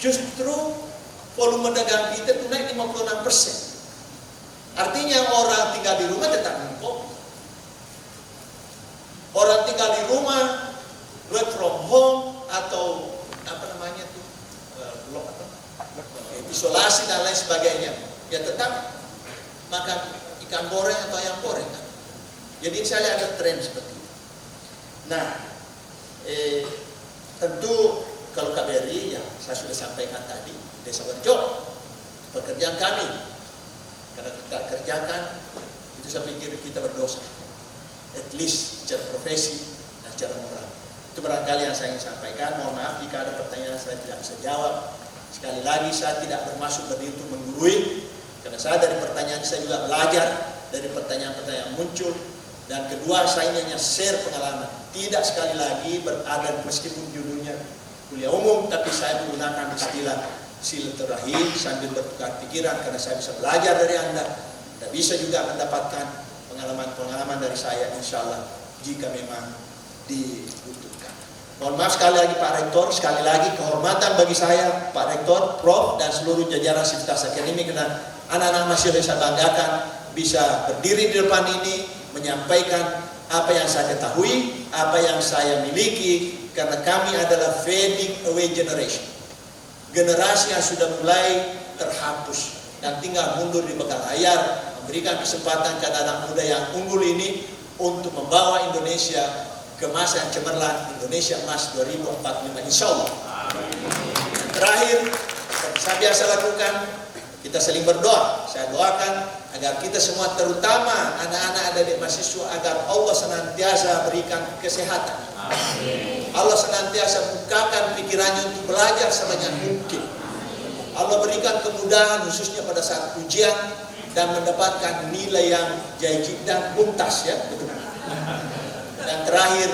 justru volume dagang kita itu naik 56%. Artinya orang tinggal di rumah tetap minum kopi. Orang tinggal di rumah, work from home atau apa namanya itu, isolasi dan lain sebagainya, ya tetap makan ikan goreng atau ayam goreng. Jadi saya ada tren seperti itu. Nah, tentu kalau KBRI, ya saya sudah sampaikan tadi, Desa Berjo, pekerjaan kami, karena kita kerjakan, itu saya pikir kita berdosa, at least secara profesi dan secara moral. Itu barangkali yang saya ingin sampaikan. Mohon maaf jika ada pertanyaan saya tidak bisa jawab. Sekali lagi saya tidak bermaksud berdiri untuk menggurui, karena saya dari pertanyaan saya juga belajar dari pertanyaan-pertanyaan muncul. Dan kedua, saya ini hanya share pengalaman. Tidak sekali lagi berada meskipun judulnya kuliah umum, tapi saya menggunakan istilah silaturahim sambil bertukar pikiran, karena saya bisa belajar dari Anda dan bisa juga mendapatkan pengalaman-pengalaman dari saya, insya Allah, jika memang dibutuhkan. Mohon maaf sekali lagi Pak Rektor, sekali lagi kehormatan bagi saya Pak Rektor, Prof, dan seluruh jajaran Sivitas Akademi, karena anak-anak mahasiswa saya banggakan bisa berdiri di depan ini, menyampaikan apa yang saya ketahui, apa yang saya miliki, karena kami adalah fading away generation. Generasi yang sudah mulai terhapus dan tinggal mundur di belakang layar, memberikan kesempatan kepada anak muda yang unggul ini untuk membawa Indonesia ke masa yang cemerlang, Indonesia Emas 2045, insya Allah. Dan terakhir, seperti saya biasa lakukan, kita saling berdoa. Saya doakan agar kita semua, terutama anak-anak adik mahasiswa, agar Allah senantiasa berikan kesehatan. Allah senantiasa bukakan pikirannya untuk belajar sebanyak mungkin. Allah berikan kemudahan khususnya pada saat ujian dan mendapatkan nilai yang jayyid dan mumtaz, ya. Dan terakhir,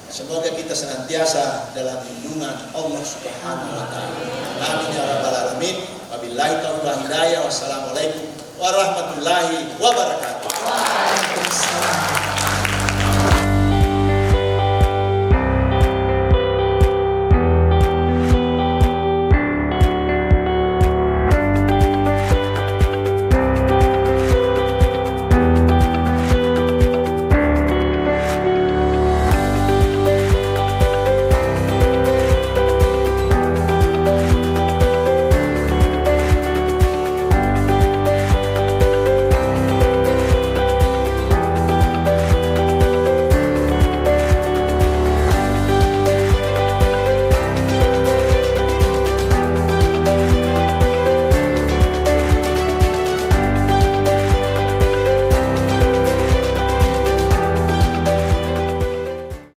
semoga kita senantiasa dalam lindungan Allah Subhanahu wa taala. Amin ya rabbal alamin. Wabillahi taufiq wal hidayah. Wassalamualaikum warahmatullahi wabarakatuh. Waalaikumsalam.